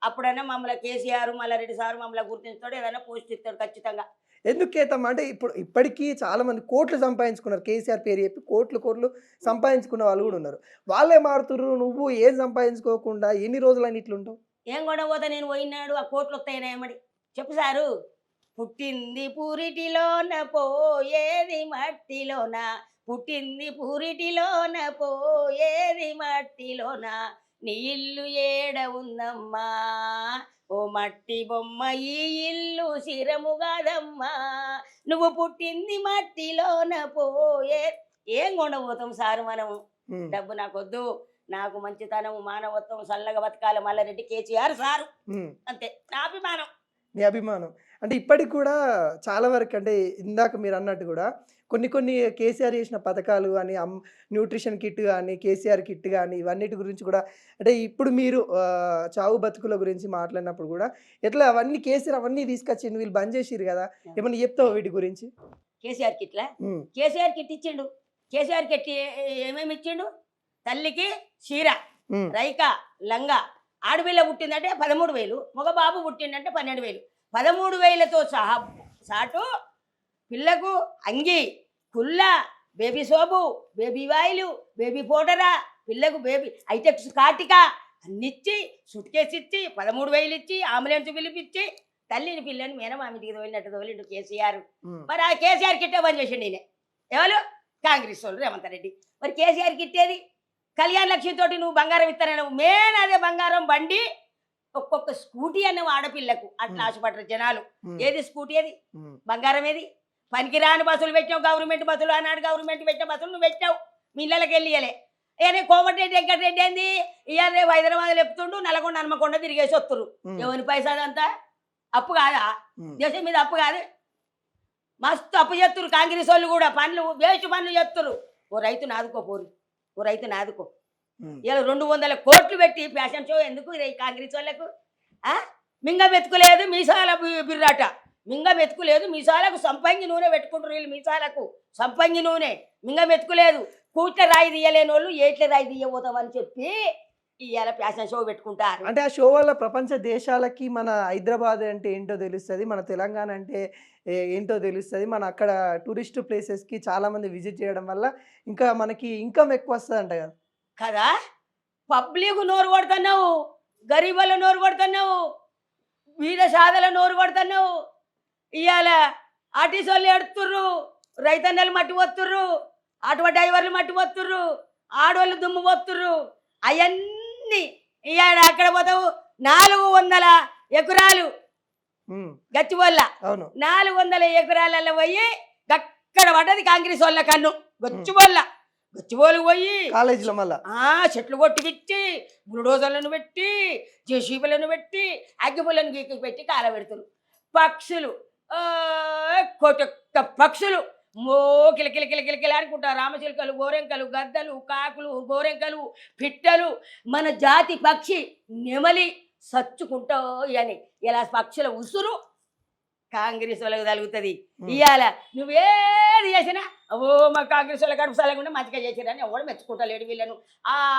అప్పుడైనా మమ్మల్ని కేసీఆర్ మల్లారెడ్డి సారు మమ్మల్ని గుర్తించుతాడు ఏదైనా పోస్ట్ ఇస్తాడు ఖచ్చితంగా. ఎందుకు కేతమ్మ అంటే ఇప్పటికీ చాలామంది కోట్లు సంపాదించుకున్నారు. కేసీఆర్ పేరు చెప్పి కోట్లు సంపాదించుకున్న వాళ్ళు గూడా ఉన్నారు. వాళ్ళే మారుతుర్రు. నువ్వు ఏం సంపాదించుకోకుండా ఎన్ని రోజులని ఇట్లుంటావు? ఏం కొనబోతా నేను పోయినాడు ఆ కోట్లు వస్తాయినా ఏమడి చెప్పు సారు. పుట్టింది పూరిటిలోన పోయేది మట్టిలోన పుట్టింది పూరిటిలోన పోయేది మట్టిలోన నీ ఇల్లు ఏడ ఉందమ్మా ఓ మట్టి బొమ్మ ఈ ఇల్లు శిరము కాదమ్మా నువ్వు పుట్టింది మట్టిలోన పోయే. ఏం కొండపోతాం సారు మనము? హ్మ్. డబ్బు నాకొద్దు. నాకు మంచితనం మానవత్వం చల్లగా బతకాలి మల్లారెడ్డి కేసీఆర్ సారు హ్మ్. అంతే నా అభిమానం. నీ అభిమానం. అంటే ఇప్పటికి కూడా చాలా వరకు అంటే ఇందాక మీరన్నట్టు గూడా కొన్ని కేసీఆర్ చేసిన పథకాలు గాని, న్యూట్రిషన్ కిట్ గాని, కేసీఆర్ కిట్ గాని ఇవన్నిటి గురించి కూడా అంటే ఇప్పుడు మీరు చావు బతుకుల గురించి మాట్లాడినప్పుడు గూడా ఎట్లా అవన్నీ కేసీఆర్ అవన్నీ తీసుకొచ్చిండు. వీళ్ళు బంద్ చేసిర్రు గదా! ఏమన్నా చెప్తావా వీటి గురించి? కేసీఆర్ కిట్లా హ్మ్. కేసీఆర్ కిట్ ఇచ్చిండు. కేసీఆర్ కిట్ ఏమేమి ఇచ్చిండు? తల్లికి చీర హ్మ్. రైక లంగా ఆడపిల్ల పుట్టిందంటే 13,000 మగ బాబు పుట్టిందంటే 12,000 13,000తో సహా సాటు పిల్లకు అంగి కుల్ల baby soap baby oil baby పౌడరా పిల్లకు బేబీ ఐటెక్స్ కాటిక అన్నిచ్చి సూట్ కేసు ఇచ్చి 13,000 ఇచ్చి అంబులెన్స్ పిలిపించి తల్లిని పిల్లని మేనమామిటికి తోలినట్టు తోలిండు కేసీఆర్. హ్మ్. మరి ఆ కేసీఆర్ కిట్టే పని చేసిండు ఈయన. ఎవరు? కాంగ్రెస్ వాళ్ళు రేవంత్ రెడ్డి. మరి కేసీఆర్ కిట్టేది కళ్యాణ లక్ష్మితోటి నువ్వు బంగారం ఇస్తానన్నావు. మెయిన్ అదే బంగారం బండి ఒక్కొక్క స్కూటీ అన్నావు ఆడపిల్లకు అట్లా ఆశపడరు జనాలు. హ్మ్. ఏది స్కూటీ ఏది హ్మ్. బంగారం ఏది? పనికిరాని బస్సులు పెట్టావు గవర్నమెంట్ బస్సులు ఆనాడు గవర్నమెంట్ పెట్టే బస్సులు నువ్వు పెట్టావు మీ ఇళ్ళకి వెళ్ళియలే. ఏ కోమటిరెడ్డి వెంకటరెడ్డి ఏంది ఇవాళ రేపు హైదరాబాద్ చెప్తుండు నల్గొండ హనుమకొండ తిరిగేసి వస్తురు. హ్మ్. ఎవరి పైసా అదంతా అప్పు కాదా? హ్మ్. దేశం మీద అప్పు కాదు. మస్తు అప్పు చేస్తురు కాంగ్రెస్ వాళ్ళు కూడా పనులు వేస్ట్ పనులు చేస్తురు. ఓ రైతు నాదుకోపోరు ఓ రైతు నాదుకో. హ్మ్. ఇలా 200 కోట్లు పెట్టి ఫ్యాషన్ షో ఎందుకు ఈ కాంగ్రెస్ వాళ్ళకు? మింగ మెతుకులేదు మీసాల బిర్రాట మింగ మెతుకులేదు మీసాలకు సంపంగి నూనె పెట్టుకుంటారు వీళ్ళు మీసాలకు సంపంగి నూనె మింగ మెతుకులేదు. కూట్ల రాయి తీయలేని వాళ్ళు ఏట్ల రాయి తీయబోతామని చెప్పి ఇవాళ ఫ్యాషన్ షో పెట్టుకుంటారు. అంటే ఆ షో వల్ల ప్రపంచ దేశాలకి మన హైదరాబాద్ అంటే ఏంటో తెలుస్తది. మన తెలంగాణ అంటే ఏంటో తెలుస్తది. మన అక్కడ టూరిస్ట్ ప్లేసెస్‌కి చాలామంది విజిట్ చేయడం వల్ల ఇంకా మనకి ఇన్‌కమ్ ఎక్కువ వస్తదంట గదా! కదా పబ్లిక్ నోరు కొడుతున్నావు గరీబుల నోరు కొడుతున్నావు వీధ సాధల నోరు కొడుతున్నావు. ఇవాళ ఆర్టీసీ వాళ్ళు ఎడుతుర్రు రైతన్నలు మట్టి పోతుర్రు, ఆటో డ్రైవర్లు మట్టి పోతుర్రు, ఆడోళ్ళు దుమ్ము పోతుర్రు. అవన్నీ ఇక అక్కడ పోతావు 400 ఎకరాలు ఉమ్, గచ్చిబొల్ల అవును 400 ఎకరాలలో పోయి అక్కడ పడ్డది కాంగ్రెస్ వాళ్ళ కన్ను. గచ్చిబోలు పోయి కాలేజీలో మళ్ళా చెట్లు కొట్టి పెట్టి బుల్డోజర్లను పెట్టి జేసీబీలను పెట్టి అగ్గిపుల్లను గీకి పెట్టి కాలబెడుతున్నారు. పక్షులు కొట్టొక్క పక్షులు కిలకిల అనుకుంటా. రామచిలుకలు, గోరెంకలు, గద్దలు, కాకులు, గోరెంకలు, పిట్టలు, మన జాతి పక్షి నెమలి సచ్చుకుంటా అని ఇలా పక్షుల ఉసురు కాంగ్రెస్ వాళ్ళకి తగులుతుంది. ఇవాళ నువ్వేది చేసినా ఓ మా కాంగ్రెస్ వాళ్ళ కడుపు సలకుండా మంచిగా చేసిరని ఎవడు మెచ్చుకుంటలేడు వీళ్ళను.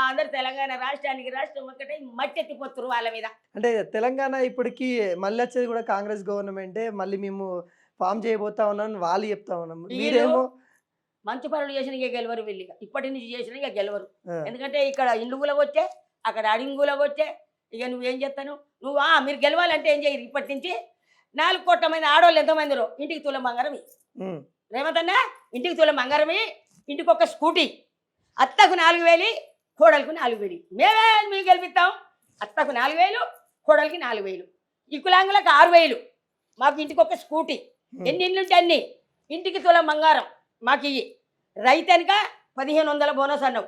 అందరు తెలంగాణ రాష్ట్రం ఒకటే మట్టెత్తిపోతురు వాళ్ళ మీద. అంటే తెలంగాణ ఇప్పటికి మళ్ళీ వచ్చేది కూడా కాంగ్రెస్ గవర్నమెంటే, మళ్ళీ మేము ఫామ్ చేయబోతా ఉన్నాం వాళ్ళు చెప్తా ఉన్నాం. మీరేమో మంచి పనులు చేసిన ఇక గెలవరు వీళ్ళు, ఇప్పటి నుంచి చేసిన ఇక గెలవరు. ఎందుకంటే ఇక్కడ ఇండ్లు వచ్చే అక్కడ అడింగులో వచ్చే. ఇక నువ్వేం చేస్తాను నువ్వు మీరు గెలవాలంటే ఏం చేయరు. ఇప్పటి నుంచి 4 కోట్ల మంది ఆడవాళ్ళు ఎంతమందిరో ఇంటికి తులం బంగారం రేవంత్ అన్న, ఇంటికి తులం బంగారం, ఇంటికి ఒక స్కూటీ, అత్తకు 4,000, కోడలకు 4,000. మేమే మీకు గెలిపిస్తాం. అత్తకు 4,000, కోడలికి 4,000, ఇకులాంగులకు 6,000, మాకు ఇంటికి ఒక స్కూటీ. ఎన్ని ఇండ్లు ఉంటే అన్ని ఇంటికి తులం బంగారం మాకు ఇవి. రైతు అనక 1,500 బోనస్ అన్నావు,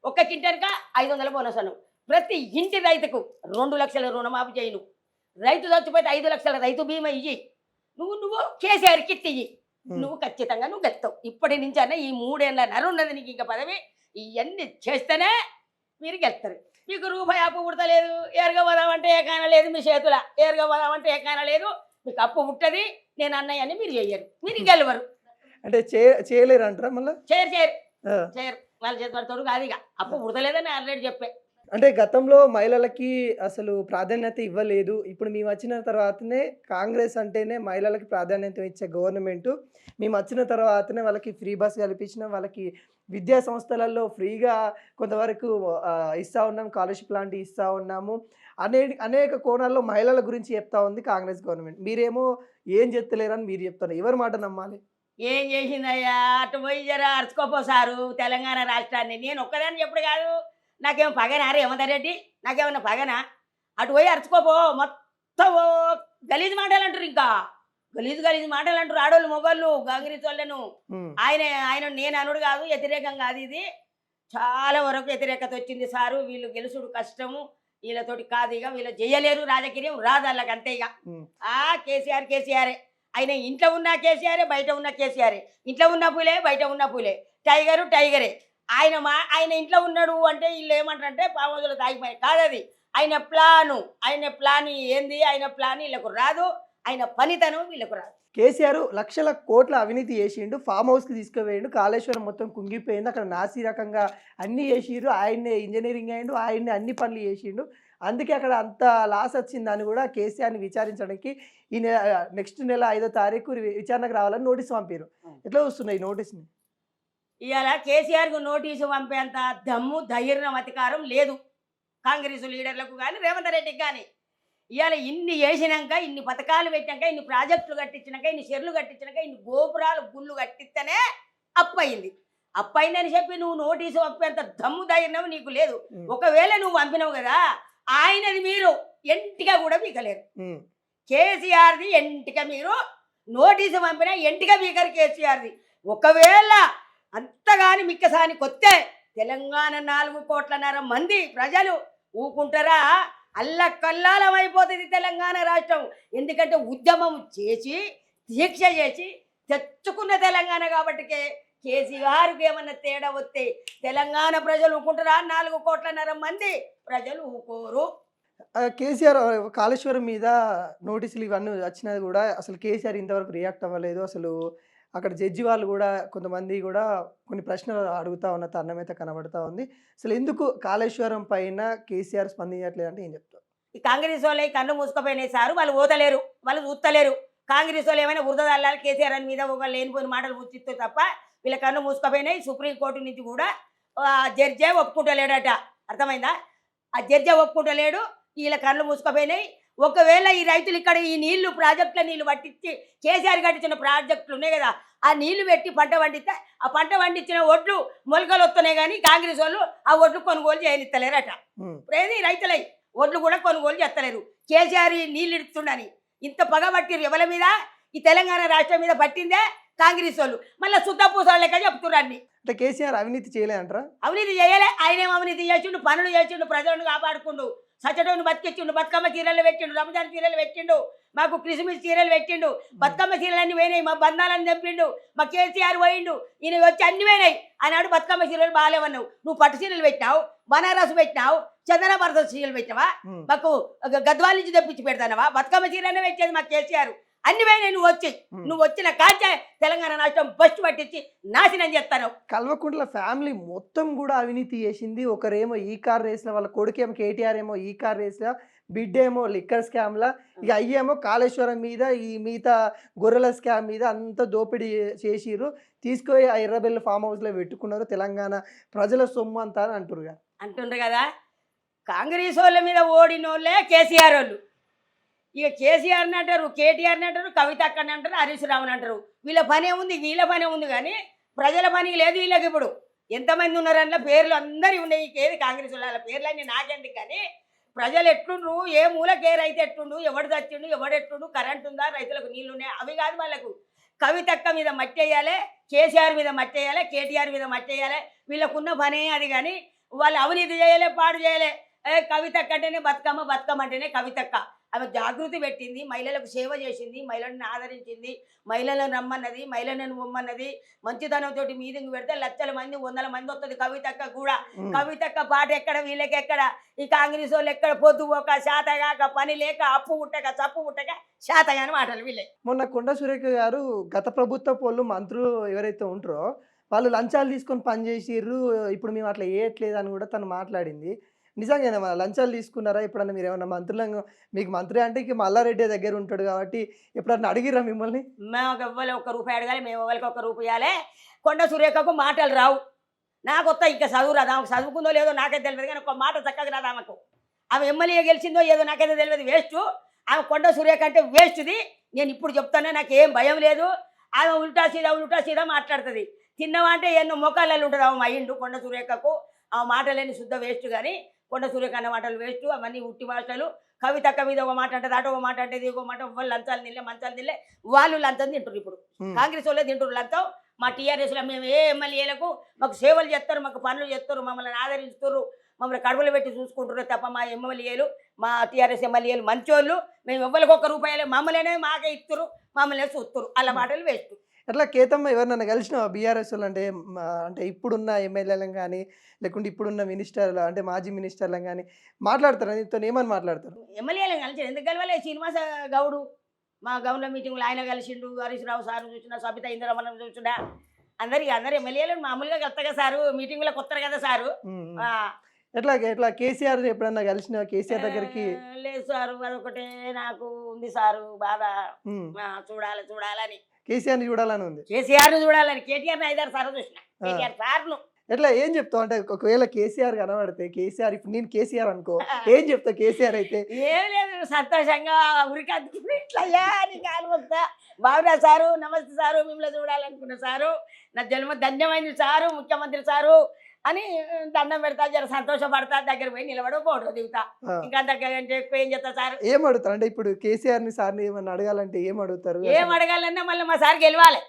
ఒక్క కింటనక 500 బోనస్ అన్నావు. ప్రతి ఇంటి రైతుకు 2 లక్షల రుణమాఫీ చేయను. రైతు చచ్చిపోతే 5 లక్షల రైతు బీమా ఇయ్యి. నువ్వు కేసీఆర్ కిట్ ఇయ్యి. నువ్వు ఖచ్చితంగా నువ్వు గెలుస్తావు. ఇప్పటి నుంచి అన్న ఈ 3 ఏళ్ళ ఉన్నది నీకు ఇంకా పదవి. ఇవన్నీ చేస్తేనే మీరు గెలుస్తారు. మీకు రూపాయి అప్పు పుడతలేదు. ఏరుగా పోదామంటే ఏకాన లేదు మీ చేతుల, ఏరుగా పోదామంటే ఏకాన లేదు. మీకు అప్పు పుట్టది. నేను అన్నయ్య అని మీరు చెయ్యరు, మీరు గెలవరు. అంటే చేయలేరు అంటారా మళ్ళీ? చేయరు వాళ్ళ చేతి తోడు కాదు. ఇక అప్పు పుడతలేదని ఆల్రెడీ చెప్పే. అంటే గతంలో మహిళలకి అసలు ప్రాధాన్యత ఇవ్వలేదు. ఇప్పుడు మేము వచ్చిన తర్వాతనే కాంగ్రెస్ అంటేనే మహిళలకి ప్రాధాన్యత ఇచ్చే గవర్నమెంట్. మేము వచ్చిన తర్వాతనే వాళ్ళకి ఫ్రీ బస్ కల్పించిన, వాళ్ళకి విద్యా సంస్థలలో ఫ్రీగా కొంతవరకు ఇస్తూ ఉన్నాం, స్కాలర్షిప్ లాంటివి ఇస్తూ ఉన్నాము. అనేక కోణాల్లో మహిళల గురించి చెప్తా ఉంది కాంగ్రెస్ గవర్నమెంట్. మీరేమో ఏం చెప్తలేరని మీరు చెప్తారు. ఎవరి మాట నమ్మాలి? ఏం చేసిందయ్యా? అటు పోయి జర అరుచుకోపోసారు తెలంగాణ రాష్ట్రాన్ని. నేను ఒక్కదాన్ని చెప్పుడు కాదు, నాకేమో పగనా రేవంత్ రెడ్డి, నాకేమన్నా పగనా? అటు పోయి అరుచుకోపో. మొత్తం గలీజు మాటలు అంటారు, ఇంకా గలీజు మాటలు అంటారు ఆడోళ్ళు మొగోళ్ళు కాంగ్రెస్ వాళ్ళను. ఆయన నేను అనుడు కాదు, వ్యతిరేకం కాదు. ఇది చాలా వరకు వ్యతిరేకత వచ్చింది సారు. వీళ్ళు గెలుసుడు కష్టము, వీళ్ళతోటి కాదు, ఇక వీళ్ళు చేయలేరు, రాజకీయం రాదు వాళ్ళకి, అంతే. ఇక కేసీఆరే. ఆయన ఇంట్లో ఉన్న కేసీఆరే, బయట ఉన్న కేసీఆరే. ఇంట్లో ఉన్న పూలే, బయట ఉన్న పూలే. టైగరే. ఆయన ఇంట్లో ఉన్నాడు అంటే వీళ్ళు ఏమంటారంటే పామోజులు తాగిపోయి కాదు. అది ఆయన ప్లాన్ ఏంది? ఆయన ప్లాన్ వీళ్ళకు రాదు, ఆయన పనితనం వీళ్ళకు రాదు. కేసీఆర్ లక్షల కోట్ల అవినీతి చేసిండు, ఫామ్ హౌస్కి తీసుకుపోయిండు, కాళేశ్వరం మొత్తం కుంగిపోయింది, అక్కడ నాసి రకంగా అన్నీ చేసిండు. ఆయన్నే ఇంజనీరింగ్ అయ్యిండు, ఆయన్నే అన్ని పనులు చేసిండు. అందుకే అక్కడ అంత లాస్ వచ్చిందని కూడా కేసీఆర్ని విచారించడానికి ఈ నెక్స్ట్ నెల 5వ తారీఖు విచారణకు రావాలని నోటీస్ పంపారు. ఎట్లా వస్తున్నాయి ఈ నోటీస్ని? ఇవాళ కేసీఆర్కు నోటీసు పంపేంత దమ్ము, ధైర్యం, అధికారం లేదు కాంగ్రెస్ లీడర్లకు కానీ రేవంత్ రెడ్డికి కానీ. ఇవాళ ఇన్ని చేసినాక, ఇన్ని పథకాలు పెట్టాక, ఇన్ని ప్రాజెక్టులు కట్టించినాక, ఇన్ని చెర్లు కట్టించినాక, ఇన్ని గోపురాలు గుళ్ళు కట్టిస్తేనే అప్పయిందని చెప్పి నువ్వు నోటీసు పంపేంత దమ్ము, ధైర్యం నీకు లేదు. ఒకవేళ నువ్వు పంపినావు కదా, ఆయనది మీరు ఎంటిగా కూడా పీకలేరు. కేసీఆర్ది ఎంటిగా మీరు నోటీసు పంపినా ఎంటిగా పీకరు కేసీఆర్ది. ఒకవేళ అంతగాని మిక్కసాని కొత్తే తెలంగాణ 4.5 కోట్ల మంది ప్రజలు ఊకుంటారా? అల్లకల్లాలం అయిపోతుంది తెలంగాణ రాష్ట్రం. ఎందుకంటే ఉద్యమం చేసి, దీక్ష చేసి తెచ్చుకున్న తెలంగాణ కాబట్టి. కేసీఆర్కి ఏమన్నా తేడా వస్తే తెలంగాణ ప్రజలు ఊకుంటారా? 4.5 కోట్ల మంది ప్రజలు ఊకోరు. కేసీఆర్ కాళేశ్వరం మీద నోటీసులు ఇవన్నీ వచ్చినది కూడా అసలు కేసీఆర్ ఇంతవరకు రియాక్ట్ అవ్వలేదు. అసలు అక్కడ జడ్జి వాళ్ళు కూడా కొంతమంది కూడా కొన్ని ప్రశ్నలు అడుగుతా ఉన్న తరుణం అయితే కనబడతా ఉంది. అసలు ఎందుకు కాళేశ్వరం పైన కేసీఆర్ స్పందించట్లేదు అంటే ఏం చెప్తారు? ఈ కాంగ్రెస్ వాళ్ళే కన్ను మూసుకుపోయినాయి సారు. వాళ్ళు ఓతలేరు, వాళ్ళు చూస్తలేరు. కాంగ్రెస్ వాళ్ళు ఏమైనా వృధ అల్లాలి కేసీఆర్ అని మీద ఒక లేనిపోయిన మాటలు ముచ్చిస్తూ తప్ప వీళ్ళ కన్ను మూసుకుపోయినాయి. సుప్రీంకోర్టు నుంచి కూడా జడ్జే ఒప్పుకుంటలేడట. అర్థమైందా? ఆ జడ్జే ఒప్పుకుంటలేడు. వీళ్ళ కళ్ళు మూసుకుపోయినాయి. ఒకవేళ ఈ రైతులు ఇక్కడ ఈ నీళ్లు ప్రాజెక్టుల నీళ్లు పట్టించి కేసీఆర్ కట్టించిన ప్రాజెక్టులు ఉన్నాయి కదా, ఆ నీళ్లు పెట్టి పంట పండిస్తే ఆ పంట పండించిన ఒడ్లు మొలకలు వస్తున్నాయి, కానీ కాంగ్రెస్ వాళ్ళు ఆ ఒడ్లు కొనుగోలు చేయనిస్తలేరట. ఏది రైతులై ఒడ్లు కూడా కొనుగోలు చేస్తలేరు. కేసీఆర్ నీళ్ళు ఇస్తుండని ఇంత పగబట్టిరు ఎవరి మీద? ఈ తెలంగాణ రాష్ట్రం మీద పట్టిందే కాంగ్రెస్ వాళ్ళు. మళ్ళీ సుద్దపూస లెక్క చెప్తున్నారు అన్ని. అంటే కేసీఆర్ అవినీతి చేయలే అంటారా? అవినీతి చేయలే. ఆయనేం అవినీతి చేసిండు, పనులు చేసిండు, ప్రజలను కాపాడుకుండు, సచ్చటోని బతికిచ్చిండు, బతుకమ్మ చీరలు పెట్టిండు, రంజాన్ చీరలు పెట్టిండు, మాకు క్రిస్మస్ చీరలు పెట్టిండు, బతుకమ్మ చీరలన్నీ పోయినాయి, మా బంధాలను చంపిండు, మా కేసీఆర్ పోయిండు, ఈయన వచ్చి అన్ని పోయినాయి. ఆనాడు బతుకమ్మ చీరలు బాగాలేవన్నావు, నువ్వు పట్టు చీరలు పెట్టినావు, బనారసు పెట్టినావు, చందన భరత చీరలు పెట్టినావా, మాకు గద్వాల నుంచి తెప్పించి పెడతానవా? బతుకమ్మ చీరనే పెట్టేది మా కేసీఆర్. అన్ని పోయినాయి. నువ్వు వచ్చిన కాంచే తెలంగాణ రాష్ట్రం బస్సు పట్టించి నాశనం చేస్తాను. కల్వకుంట్ల ఫ్యామిలీ మొత్తం కూడా అవినీతి చేసింది. ఒకరేమో ఈ కార్ రేస్లో, వాళ్ళ కొడుకేమో కేటీఆర్ ఏమో ఈ కార్ రేస్లో, బిడ్డేమో లిక్కర్ స్కామ్లా, ఇక అయ్యేమో కాళేశ్వరం మీద, ఈ మిగతా గొర్రెల స్కామ్ మీద అంత దోపిడీ చేసిర్రు. తీసుకొని ఆ ఎర్రబెల్లి ఫామ్ హౌస్లో పెట్టుకున్నారు. తెలంగాణ ప్రజల సొమ్ము అంతా అని అంటుండ్రు కదా. కాంగ్రెస్ వాళ్ళ మీద ఓడిన వాళ్ళే కేసీఆర్ వాళ్ళు. ఇక కేసీఆర్ని అంటారు, కేటీఆర్ని అంటారు, కవితక్కని అంటారు, హరీష్ రావుని అంటారు. వీళ్ళ పనే ఉంది, వీళ్ళ పనే ఉంది, కానీ ప్రజల పని లేదు వీళ్ళకి. ఇప్పుడు ఎంతమంది ఉన్నారన్న పేర్లు అందరి ఉన్నాయి. ఏది కాంగ్రెస్ వాళ్ళ పేర్లన్నీ నాకెందుకు, కానీ ప్రజలు ఎట్లుండ్రు, ఏ మూలకి ఏ రైతు ఎట్లుండు, ఎవడు చచ్చిండు, ఎవడు ఎట్లుండు, కరెంట్ ఉందా, రైతులకు నీళ్ళు ఉన్నాయి, అవి కాదు వాళ్ళకు. కవితక్క మీద మట్టి వేయాలి, కేసీఆర్ మీద మట్టి వేయాలి, కేటీఆర్ మీద మట్టి వేయాలి. వీళ్ళకున్న పనే అది, కానీ వాళ్ళు అవినీతి చేయలే, పాడు చేయలే. కవితక్క అంటేనే బతుకమ్మ, బతుకమ్మ అంటేనే కవితక్క. ఆమె జాగృతి పెట్టింది, మహిళలకు సేవ చేసింది, మహిళలను ఆదరించింది, మహిళలను రమ్మన్నది, మహిళలను పొమ్మన్నది. మంచితనంతో మీటింగ్ పెడితే లక్షల మంది, 100 మంది వస్తుంది కవితక్క కూడా. కవితక్క పాట ఎక్కడ, వీళ్ళకి ఎక్కడ? ఈ కాంగ్రెస్ వాళ్ళు ఎక్కడ? పొద్దు ఒక శాతగాక, పని లేక, అప్పు పుట్టక, చప్పు పుట్టక, శాతగాని మాటలు వీళ్ళే. మొన్న కొండ సురేఖ గారు గత ప్రభుత్వ వాళ్ళు మంత్రులు ఎవరైతే ఉంటారో వాళ్ళు లంచాలు తీసుకొని పనిచేసిర్రు, ఇప్పుడు మేము అట్లా వేయట్లేదు అని కూడా తను మాట్లాడింది. నిజంగానే మన లంచాలు తీసుకున్నారా ఎప్పుడన్నా? మీరు ఏమన్నా మంత్రులను, మీకు మంత్రి అంటే ఇక మల్లారెడ్డి దగ్గర ఉంటాడు కాబట్టి ఎప్పుడన్నా అడిగిరా మిమ్మల్ని? మేము ఎవ్వరు ₹1 అడగాలి, మేము ఎవరికి ₹1 ఇవ్వాలి. కొండ సురేఖకు మాటలు రావు, నాకు వస్తా. ఇంకా చదువు రాదు, ఆమెకు చదువుకుందో లేదో నాకైతే తెలియదు, కానీ ఒక మాట చక్కగా రాదు ఆమెకు. ఆమె ఎమ్మెల్యే గెలిచిందో ఏదో నాకైతే తెలియదు, వేస్ట్. ఆమె కొండ సురేఖ అంటే వేస్ట్ది. నేను ఇప్పుడు చెప్తానే, నాకు ఏం భయం లేదు. ఆమె ఉల్టా సీదా మాట్లాడుతుంది. తిన్నవా అంటే ఎన్నో మొక్కలలో ఉంటుంది ఆమె మైండ్. కొండ సురేఖకు ఆ మాటలేని శుద్ధ వేస్ట్, కానీ కొండ సురేఖ అన్న మాటలు వేస్ట్, అవన్నీ ఉట్టి భాషలు. కవితక్క మీద ఒక మాట అంటే, అటు ఒక మాట అంటే, ఇది ఒక మాట. వాళ్ళు లంచాలు తినలే, మంచాలు తినలే, వాళ్ళు లంచం తింటారు. ఇప్పుడు కాంగ్రెస్ వాళ్ళే తింటారు లంచం. మా టీఆర్ఎస్లో మేము ఏ ఎమ్మెల్యేలకు మాకు సేవలు చేస్తారు, మాకు పనులు చేస్తారు, మమ్మల్ని ఆదరిస్తారు, మమ్మల్ని కడుపులు పెట్టి చూసుకుంటారు తప్ప మా ఎమ్మెల్యేలు, మా టీఆర్ఎస్ ఎమ్మెల్యేలు మంచోళ్ళు. మేము ఎవ్వరికి ₹1 మమ్మల్నే మాకే ఇస్తారు, మమ్మల్ని చూస్తారు. అలా మాటలు వేస్ట్. అట్లా కేతమ్మ ఎవరినన్నా కలిసిన బీఆర్ఎస్ వాళ్ళు? అంటే అంటే ఇప్పుడున్న ఎమ్మెల్యేలను కానీ, లేకుంటే ఇప్పుడున్న మినిస్టర్లు, అంటే మాజీ నీతోని కానీ మాట్లాడతారు? నీతో ఏమని మాట్లాడతారు? ఎమ్మెల్యేలను కలిసి ఎందుకు కలవలే? శ్రీనివాస గౌడు మా గవర్నర్ మీటింగ్లో ఆయన కలిసిండు, హరీష్ రావు సార్ చూసినా, సబితా ఇంద్రమణం చూసినా, అందరు ఎమ్మెల్యేలు మామూలుగా కొత్తగా సారు మీటింగ్లో కొత్తరు కదా సారు. ఎట్లా కేసీఆర్ ఎప్పుడన్నా కలిసిన? కేసీఆర్ దగ్గరికి లేదు సారు, అదొకటే నాకు ఉంది సారు బాధ. చూడాలని కేసీఆర్ని చూడాలని ఉంది. కేసీఆర్ని చూడాలని, కేటీఆర్ని 5-6 సార్లు చూసిన, కేటీఆర్ సార్ను. ఎట్లా ఏం చెప్తావు? అంటే ఒకవేళ కేసీఆర్ కనబడితే, కేసీఆర్ ఇప్పుడు నేను కేసీఆర్ అనుకో, ఏం చెప్తావు కేసీఆర్ అయితే? ఏం లేదు, సంతోషంగా ఉరికి అందుకుని ఇట్లా అని కాలు వస్తా. బాగున్నా సారు, నమస్తే సారు, మిమ్మల్ని చూడాలనుకున్న సారు, నా జన్మ ధన్యమైంది సారు, ముఖ్యమంత్రి సారు అని దండం పెడతా, జర సంతోషపడతా, దగ్గర పోయి నిలబడ ఫోటో దిగుతా. ఇంకా దగ్గర అంటే ఎక్కువ ఏం చేస్తా సార్? ఏం అడుగుతారు? అంటే ఇప్పుడు కేసీఆర్ని సార్ని ఏమన్నా అడగాలంటే ఏం అడుగుతారు? ఏం అడగాలన్నా మళ్ళీ మా సార్ గెలవాలి,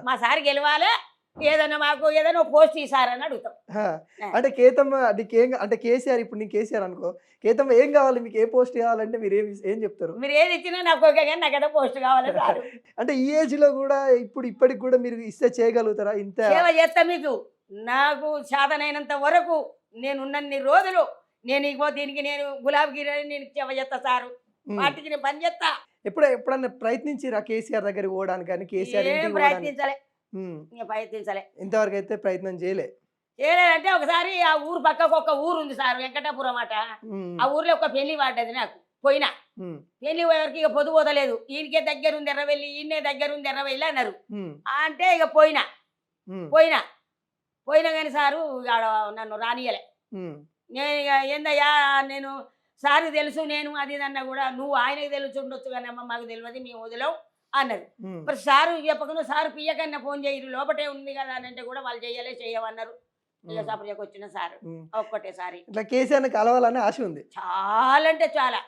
మా సార్ గెలవాలి, ఏదైనా మాకు ఏదైనా పోస్ట్ ఇస్తారని అడుగుతాం. అంటే కేతమ్మ నీకేం, అంటే కేసీఆర్ ఇప్పుడు నేను కేసీఆర్ అనుకో, కేతమ్మ ఏం కావాలి మీకు? ఏ పోస్ట్ కావాలంటే మీరు ఏం చెప్తారు? మీరు ఏది ఇచ్చినా నాకు ఓకే, కానీ నాకైతే పోస్ట్ కావాలి సార్. అంటే ఈ ఏజ్ లో కూడా ఇప్పటికి కూడా మీరు ఇస్తే చేయగలుగుతారా? ఇంత సేవ చేస్తా మీకు, నాకు సాధనైనంత వరకు నేను ఉన్నన్ని రోజులు నేను ఇగో దీనికి నేను గులాబీ నేను సేవ చేస్తా సారు, వాటికి నేను పని చేస్తా. ఎప్పుడన్నా ప్రయత్నించిరా కేసీఆర్ దగ్గరికి పోవడానికి? కానీ కేసీఆర్ ప్రయత్నించలే, ప్రయత్నించలే, ఇంతవరకు అయితే ప్రయత్నం చేయలేదంటే ఒకసారి ఆ ఊరు పక్కకు ఒక ఊరు ఉంది సార్, వెంకటాపురం అట. ఆ ఊర్లో ఒక పెళ్లి పడ్డది నాకు, పోయినా. పెళ్లి పోయేవరకు ఇక పొద్దు పోతలేదు, ఈయనకే దగ్గర ఉంది ఎర్రవెల్లి, ఈయనే దగ్గర ఉంది ఎర్రవెల్లి అన్నారు. అంటే ఇక పోయినా కానీ సారు నన్ను రానియలే. నేను ఇక ఏందయ్యా, నేను సార్ తెలుసు నేను అది ఇది అన్నా కూడా నువ్వు ఆయనకు తెలుసు ఉండొచ్చు కానీ అమ్మ మాకు తెలియదు మేము వదిలేం అన్నది. మరి సారు చెప్పకుండా సారు పియ్యకన్నా ఫోన్ చేయరు లోపటే ఉంది కదా అని అంటే కూడా వాళ్ళు చేయమన్నారు. ఇక సపరేట్గా వచ్చిన సార్ ఒక్కటేసారి ఇట్లా కేసీఆర్ కలవాలని ఆశ ఉంది చాలా అంటే చాలా.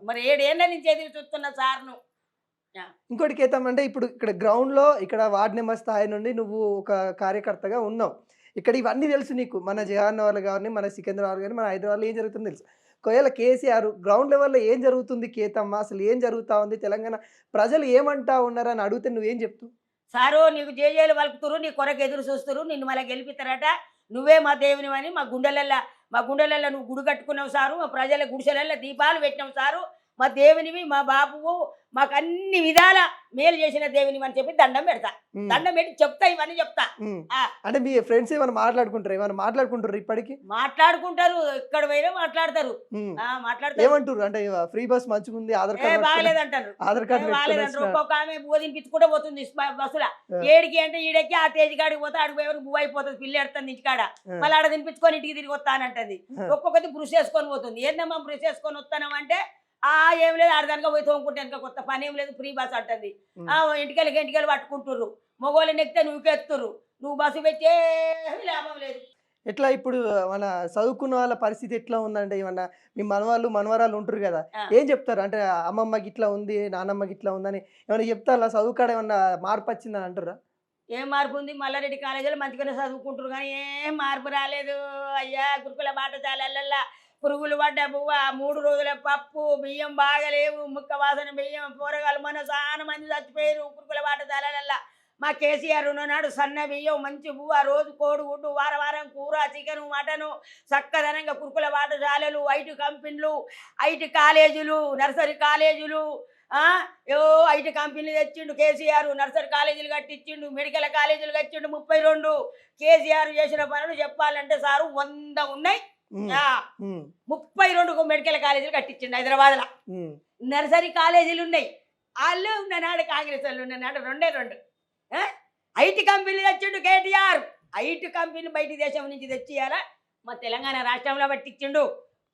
మరి 7 ఏళ్ళ నుంచి ఎదురు చూస్తున్న సార్ను. ఇంకోటి కేతామంటే ఇప్పుడు ఇక్కడ గ్రౌండ్ లో ఇక్కడ వార్డ్ నెంబర్ స్థాయి నుండి నువ్వు ఒక కార్యకర్తగా ఉన్నావు. ఇక్కడ ఇవన్నీ తెలుసు నీకు, మన జగన్నవాళ్ళు కానీ మన సికింద్రాబాద్ కానీ మన హైదరాబాద్లో ఏం జరుగుతుందో తెలుసు. ఒకవేళ కేసీఆర్ గ్రౌండ్ లెవెల్లో ఏం జరుగుతుంది కేతమ్మ, అసలు ఏం జరుగుతూ ఉంది, తెలంగాణ ప్రజలు ఏమంటా ఉన్నారు అని అడిగితే నువ్వేం చెప్తావు? సారు నీకు జేజేలు వలుకుతురు, నీ కొరకు ఎదురు చూస్తురు, నిన్ను మళ్ళీ గెలిపిస్తారట, నువ్వే మా దేవుని అని మా గుండెలల్లో నువ్వు గుడి కట్టుకున్నావు సారు, మా ప్రజల గుడిసెలల్లో దీపాలు పెట్టినావు సారు, మా దేవునివి మా బాబువు, మాకు అన్ని విధాల మేలు చేసిన దేవుని అని చెప్పి దండం పెడతా. దండం పెట్టి చెప్తా, ఇవన్నీ చెప్తా. అంటే మీ ఫ్రెండ్స్ ఏమైనా మాట్లాడుకుంటారు ఇప్పటికి? మాట్లాడుకుంటారు, ఎక్కడ పోయినా మాట్లాడతారు. ఏమంటారు అంటే ఫ్రీ బస్ మంచిగా ఉంది, ఆధార్ కార్డు బాగలేదంటారు, ఆధార్ కార్డు బాగలేదంటారు. ఒక్కొక్క ఆమె బోధింపించుకుంటే పోతుంది బస్సుల, ఏడికి అంటే ఈడకి ఆ తేజ్ కాడికి పోతే ఆడికి పోయేవారు బువ్వ అయిపోతుంది, పిల్లి ఎడుతుంది ఇంటికాడ, మళ్ళీ ఆడ తినిపించుకొని ఇంటికి తిరిగి వస్తానంటది. ఒక్కొక్కటి బ్రష్ చేసుకొని పోతుంది. ఏందమ్మా బ్రష్ చేసుకొని వస్తానమంటే ఏం లేదు, ఆడదానిగా పోయి తోముకుంటే వెనక కొత్త పని ఏం లేదు, ఫ్రీ బస్ అంటుంది. ఇంటికెళ్ళి పట్టుకుంటుర్రు, మొగోళ్ళని ఎక్కితే నువ్వుకెత్తురు, నువ్వు బస్సు పెట్టే లాభం లేదు. ఎట్లా ఇప్పుడు మన చదువుకున్న వాళ్ళ పరిస్థితి ఎట్లా ఉందంటే, ఏమన్నా మీ మనవరాలు ఉంటారు కదా, ఏం చెప్తారు అంటే అమ్మమ్మకి ఇట్లా ఉంది నానమ్మకి ఇట్లా ఉందని ఏమైనా చెప్తారా? చదువు కాడ ఏమన్నా మార్పు వచ్చిందని అంటారా? ఏం మార్పు ఉంది? మల్లారెడ్డి కాలేజీలో మంచిగానే చదువుకుంటారు కానీ ఏం మార్పు రాలేదు అయ్యా. గురుకుల పాఠశాలల్లో పురుగులు పడ్డ బువ్వ, 3 రోజుల పప్పు, బియ్యం బాగలేవు, ముక్క వాసన బియ్యం, పోరగాళ్ళు మన చాలా మంది చచ్చిపోయారు గురుకుల పాఠశాలల్లో. మా కేసీఆర్ ఉన్నాడు, సన్న బియ్యం మంచి బువ్వ, రోజు కోడిగుడ్డు, వారం కూర, చికెను, మటను, చక్కదనంగా గురుకుల పాఠశాలలు, ఐటీ కంపెనీలు, ఐటీ కాలేజీలు, నర్సరీ కాలేజీలు, ఐటీ కంపెనీలు తెచ్చిండు కేసీఆర్, నర్సరీ కాలేజీలు కట్టించిండు, మెడికల్ కాలేజీలు కట్టిండు 32. కేసీఆర్ చేసిన పనులు చెప్పాలంటే సారు 100 ఉన్నాయి. 32 మెడికల్ కాలేజీలు కట్టించిండు హైదరాబాద్ లో. నర్సరీ కాలేజీలు ఉన్నాయి, వాళ్ళు ఉన్ననాడు కాంగ్రెస్ వాళ్ళు ఉన్ననాడు 2. ఐటీ కంపెనీలు తెచ్చిండు కేటీఆర్. ఐటీ కంపెనీలు బయట దేశం నుంచి తెచ్చియాలా మా తెలంగాణ రాష్ట్రంలో పట్టించిండు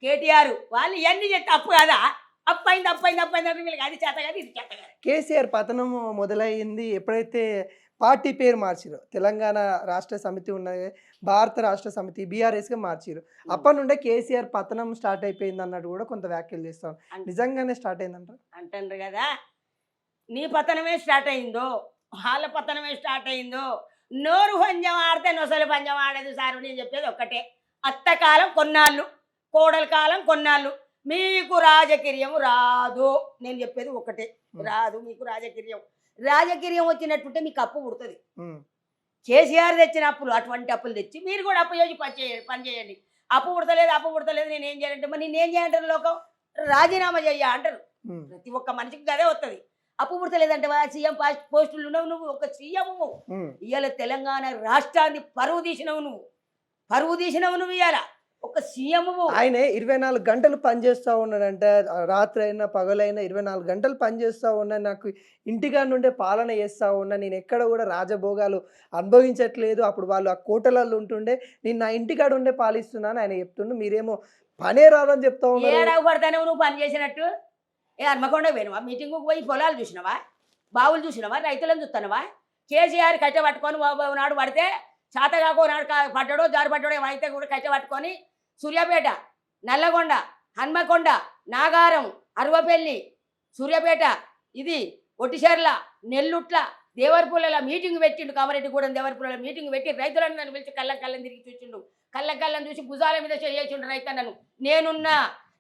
కేటీఆర్. వాళ్ళు ఇవన్నీ చెప్తే అప్పు కదా, అప్పైంది వీళ్ళకి అది చేత కాదు ఇది చేత కాదు. కేసీఆర్ పతనం మొదలైంది ఎప్పుడైతే పార్టీ పేరు మార్చిరు, తెలంగాణ రాష్ట్ర సమితి ఉన్నది, భారత రాష్ట్ర సమితి బీఆర్ఎస్గా మార్చిరు. అప్పటి నుండే కేసీఆర్ పతనం స్టార్ట్ అయిపోయింది అన్నట్టు కూడా కొంత వ్యాఖ్యలు చేస్తాం. నిజంగానే స్టార్ట్ అయిందంట అంటారు కదా. నీ పతనమే స్టార్ట్ అయిందో, వాళ్ళ పతనమే స్టార్ట్ అయిందో. నోరు పంజం ఆడితే నొసలు పంజం ఆడేది సార్. నేను చెప్పేది ఒక్కటే, అత్తకాలం కొన్నాళ్ళు, కోడల కాలం కొన్నాళ్ళు, మీకు రాజకీయం రాదు. నేను చెప్పేది ఒకటే, రాదు మీకు రాజకీయం వచ్చినట్టుంటే మీకు అప్పు పుడుతుంది. కేసీఆర్ తెచ్చిన అప్పులు, అటువంటి అప్పులు తెచ్చి మీరు కూడా అప్పు చేసి పని చేయండి. అప్పు పుడతలేదు నేను ఏం చేయాలంటే, మరి నేనేం చేయంటారు లోకం, రాజీనామా చెయ్య అంటారు. ప్రతి ఒక్క మనిషికి అదే వస్తుంది. అప్పు పుడతలేదంటే సీఎం పోస్టులు ఉన్నావు, నువ్వు ఒక సీఎం. ఇవాళ తెలంగాణ రాష్ట్రాన్ని పరువు తీసినవు నువ్వు ఇవాళ ఒక సీఎం. ఆయన 24 గంటలు పనిచేస్తూ ఉన్నాడంటే, రాత్రి అయినా పగలైనా 24 గంటలు పనిచేస్తూ ఉన్నా, నాకు ఇంటిగా నుండే పాలన చేస్తూ ఉన్నా, నేను ఎక్కడ కూడా రాజభోగాలు అనుభవించట్లేదు. అప్పుడు వాళ్ళు ఆ కోటలలో ఉంటుండే, నేను నా ఇంటికాడ ఉండే పాలిస్తున్నాను ఆయన చెప్తుండు. మీరేమో పనే రాదని చెప్తా ఉన్నారు. ఏడవపడతానే నువ్వు పని చేసినట్టు. హన్మకొండ పోయినవా, మీటింగ్కి పోయి పొలాలు చూసినవా, బావులు చూసినవా, రైతులను చూస్తున్నావా? కేసీఆర్ కట్టె పట్టుకొని నాడు పడితే చాతగాకో నాడు పడ్డాడో జారు పడ్డాడో ఏమైతే కూడా కట్టె పట్టుకొని సూర్యాపేట, నల్లగొండ, హన్మకొండ, నాగారం, అరవపల్లి, సూర్యాపేట, ఇది ఒటిషర్ల, నెల్లుట్ల, దేవరపూలలో మీటింగ్ పెట్టిండు. కామారెడ్డిగూడెం దేవరపూలలో మీటింగ్ పెట్టి రైతులను నన్ను పిలిచి కళ్ళం తిరిగి చూసిండు. కళ్ళం చూసి భుజాల మీద చేసిండు రైతన్నను.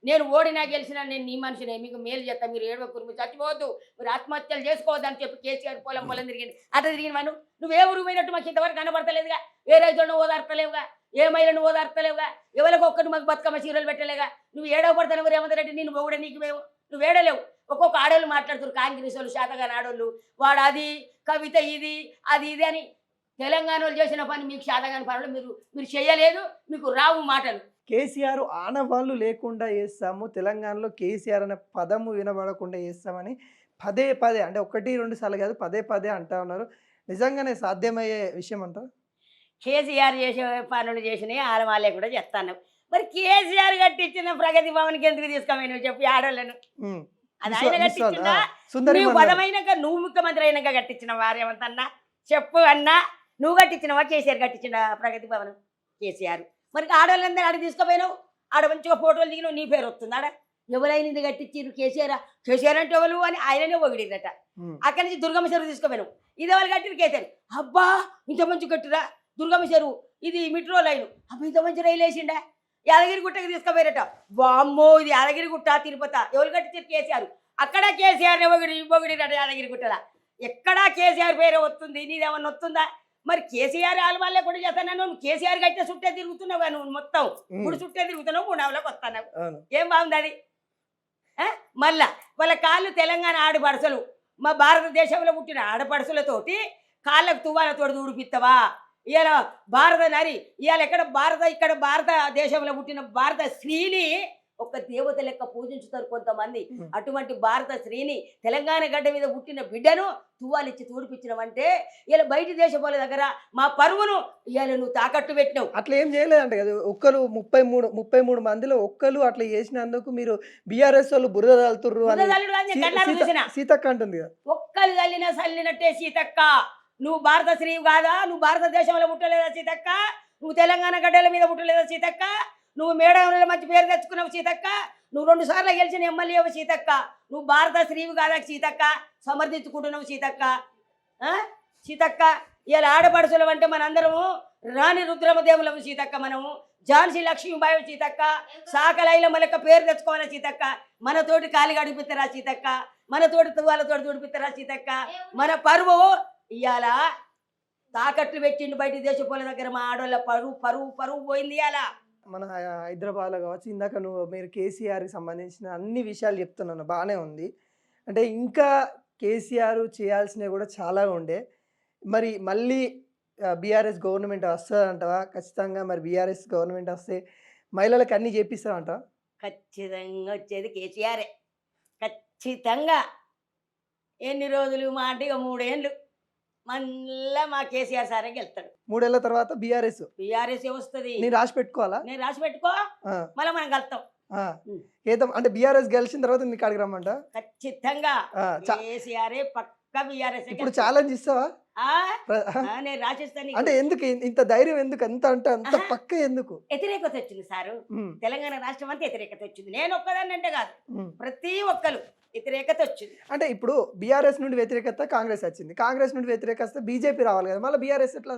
నేను ఓడినా గెలిచినా నేను నీ మనిషినే, మీకు మేలు చేస్తా, మీరు ఏడవకూరు, మీరు చచ్చిపోవద్దు, మీరు ఆత్మహత్యలు చేసుకోవద్దని చెప్పి కేసీఆర్ పొలం తిరిగింది. అట్లా తిరిగిన మనం నువ్వు ఏ ఊరు పోయినట్టు మాకు ఇంతవరకు కనబడతలేదుగా, ఏ రైతులను ఓదార్తలేవుగా, ఏ మహిళను ఓదార్తలేవుగా, ఎవరికి ఒక్కటి మాకు బతుకమ్మ చీరలు పెట్టలేగా. నువ్వు ఏడవపడతాను రేవంత్ రెడ్డి, నేను మొగుడే నీకు మేము, నువ్వు ఏడలేవు. ఒక్కొక్క ఆడోళ్ళు మాట్లాడుతారు, కాంగ్రెస్ వాళ్ళు, శాతగాని ఆడోళ్ళు, వాడు అది కవిత ఇది అది ఇది అని. తెలంగాణ వాళ్ళు చేసిన పని మీకు శాతగాని పనులు మీరు చేయలేదు, మీకు రావు మాటలు. కేసీఆర్ ఆనవాళ్ళు లేకుండా చేస్తాము, తెలంగాణలో కేసీఆర్ అనే పదము వినబడకుండా చేస్తామని పదే అంటే 1-2 సార్లు కాదు పదే అంటా ఉన్నారు. నిజంగానే సాధ్యమయ్యే విషయం అంటారు? కేసీఆర్ చేసే పనులు చేసినాయి వాళ్ళే కూడా చేస్తాను. మరి కేసీఆర్ కట్టించిన ప్రగతి భవన్కి ఎందుకు తీసుకోమని నువ్వు చెప్పి ఆడోళ్ళను ఉమ్. అది మిస్ ఆయన మిస్ వాళ్ళు, కట్టించిందా సుందరి నువ్వు మన్మధుడు. పదమైనాక నువ్వు ముఖ్యమంత్రి అయినాక కట్టించిన వారేమంతన్నా చెప్పు అన్నా నువ్వు కట్టించినవా కేసీఆర్ కట్టించిన ప్రగతి భవన్ కేసీఆర్ మరి ఆడవాళ్ళందరూ ఆడ తీసుకుపోయినావు ఆడ మంచిగా ఫోటోలు దిగినావు నీ పేరు వస్తుంది ఆడ ఎవరైనా ఇది కట్టించారు కేసీఆర్ అంటే ఎవరు అని ఆయననే పొగిడిరట ఉమ్. అక్కడి నుంచి దుర్గమ్మ చెరువు తీసుకుపోయినావు ఇది ఎవరు కట్టిరు కేసీఆర్ అబ్బా ఇంత మంచి కట్టురా దుర్గమ్మ చెరువు ఇది మెట్రో లైన్ అబ్బా ఇంత మంచి రైలు వేసిండా యాదగిరి గుట్టకి తీసుకుపోయారట వామ్మో ఇది యాదగిరి గుట్ట తిరుపతి ఎవరు కట్టించారు కేసీఆర్ అక్కడ కేసీఆర్ పొగిడిరట యాదగిరి గుట్టలా ఎక్కడా కేసీఆర్ పేరే వస్తుంది నీదేమన్నా వస్తుందా మరి కేసీఆర్ ఆలమాలే కూడా చేస్తాను నువ్వు కేసీఆర్ కట్టే చుట్టే తిరుగుతున్నావు నువ్వు మొత్తం ఇప్పుడు చుట్టే తిరుగుతున్నావు 3 నెలలకు వస్తున్నావు అవును. ఏం బాగుంది అది మళ్ళా వాళ్ళ కాళ్ళు తెలంగాణ ఆడపడుసలు మా భారతదేశంలో పుట్టిన ఆడపడుసలతోటి కాళ్ళకు తువ్వాలతో ఊడిపిస్తావా ఇవాళ భారత నరి ఇవాళ ఇక్కడ భారతదేశంలో పుట్టిన భారత స్త్రీని ఒక దేవత లెక్క పూజించుతారు కొంతమంది అటువంటి భారత స్త్రీని తెలంగాణ గడ్డ మీద పుట్టిన బిడ్డను తువ్వాలిచ్చి తూడిపించినవంటే ఇలా బయటి దేశం వాళ్ళ దగ్గర మా పరువును ఇవాళ నువ్వు తాకట్టు పెట్టినావు అట్లా ఏం చేయలేదంట కదా ఒక్కరు 33 మందిలో ఒక్కరు అట్లా చేసినందుకు మీరు బీఆర్ఎస్ వాళ్ళు బురద తల్లుతుర్రు అని బురదల్లుడు అని కళ్ళారా చూసినా? సీతక్క అంటుంది కదా. ఒక్కరు చల్లినట్టే సీతక్క నువ్వు భారత స్త్రీ కాదా నువ్వు భారతదేశంలో పుట్టలేదా సీతక్క నువ్వు తెలంగాణ గడ్డల మీద పుట్టలేదా సీతక్క నువ్వు మేడంలో మంచి పేరు తెచ్చుకున్నావు సీతక్క నువ్వు 2 సార్లు గెలిచిన ఎమ్మెల్యేవు సీతక్క నువ్వు భారత స్త్రీవి కాదా సీతక్క సమర్థించుకుంటున్నావు సీతక్క సీతక్క ఇలా ఆడపడుచులు అంటే మనందరము రాణి రుద్రమదేవులము సీతక్క మనము ఝాన్సీ లక్ష్మీబాయి సీతక్క సాకలైల మలక పేరు తెచ్చుకోవాలా సీతక్క మనతోటి కాలి గడిపిస్తారా సీతక్క మనతోటి తువ్వాలతోటి తుడిపిస్తారా సీతక్క మన పరువు ఇవాళ తాకట్లు పెట్టిండు బయట దేశపోల దగ్గర మా ఆడోళ్ళ పరువు పోయింది ఇవాళ మన హైదరాబాద్లో కావచ్చు ఇందాక మీరు కేసీఆర్కి సంబంధించిన అన్ని విషయాలు చెప్తున్నాను బాగానే ఉంది. అంటే ఇంకా కేసీఆర్ చేయాల్సినవి కూడా చాలా ఉండే. మరి మళ్ళీ బీఆర్ఎస్ గవర్నమెంట్ వస్తుందంటవా ఖచ్చితంగా? మరి బీఆర్ఎస్ గవర్నమెంట్ వస్తే మహిళలకు అన్నీ చేపిస్తామంట? ఖచ్చితంగా వచ్చేది కేసీఆరే ఖచ్చితంగా. ఎన్ని రోజులు మా అంటే ఇక 3 ఏళ్ళు మళ్ళా మా కేసీఆర్ సారే గెలుస్తాడు. 3 ఏళ్ల తర్వాత బీఆర్ఎస్ వస్తుంది. నేను రాసి పెట్టుకోవాలా? నేను రాసి పెట్టుకో మళ్ళీ మనం కలుస్తాం. ఏదో అంటే బీఆర్ఎస్ గెలిచిన తర్వాత నీకు అడిగి రమ్మంట ఖచ్చితంగా కేసీఆరే పక్క బీఆర్ఎస్. ఇప్పుడు ఛాలెంజ్ ఇస్తావా? నేను రాసిస్తాను. అంటే ఎందుకు ఇంత ధైర్యం ఎందుకు అంత పక్క ఎందుకు? వ్యతిరేకత వచ్చింది సారు తెలంగాణ రాష్ట్రం అంతా వ్యతిరేకత వచ్చింది. నేను ఒక్కదాన్ని అంటే కాదు ప్రతి ఒక్కరు వ్యతిరేకత వచ్చింది. అంటే ఇప్పుడు బీఆర్ఎస్ నుండి వ్యతిరేకత కాంగ్రెస్ వచ్చింది, కాంగ్రెస్ నుండి వ్యతిరేకత బీజేపీ రావాలి కదా, మళ్ళీ బీఆర్ఎస్ ఎట్లా?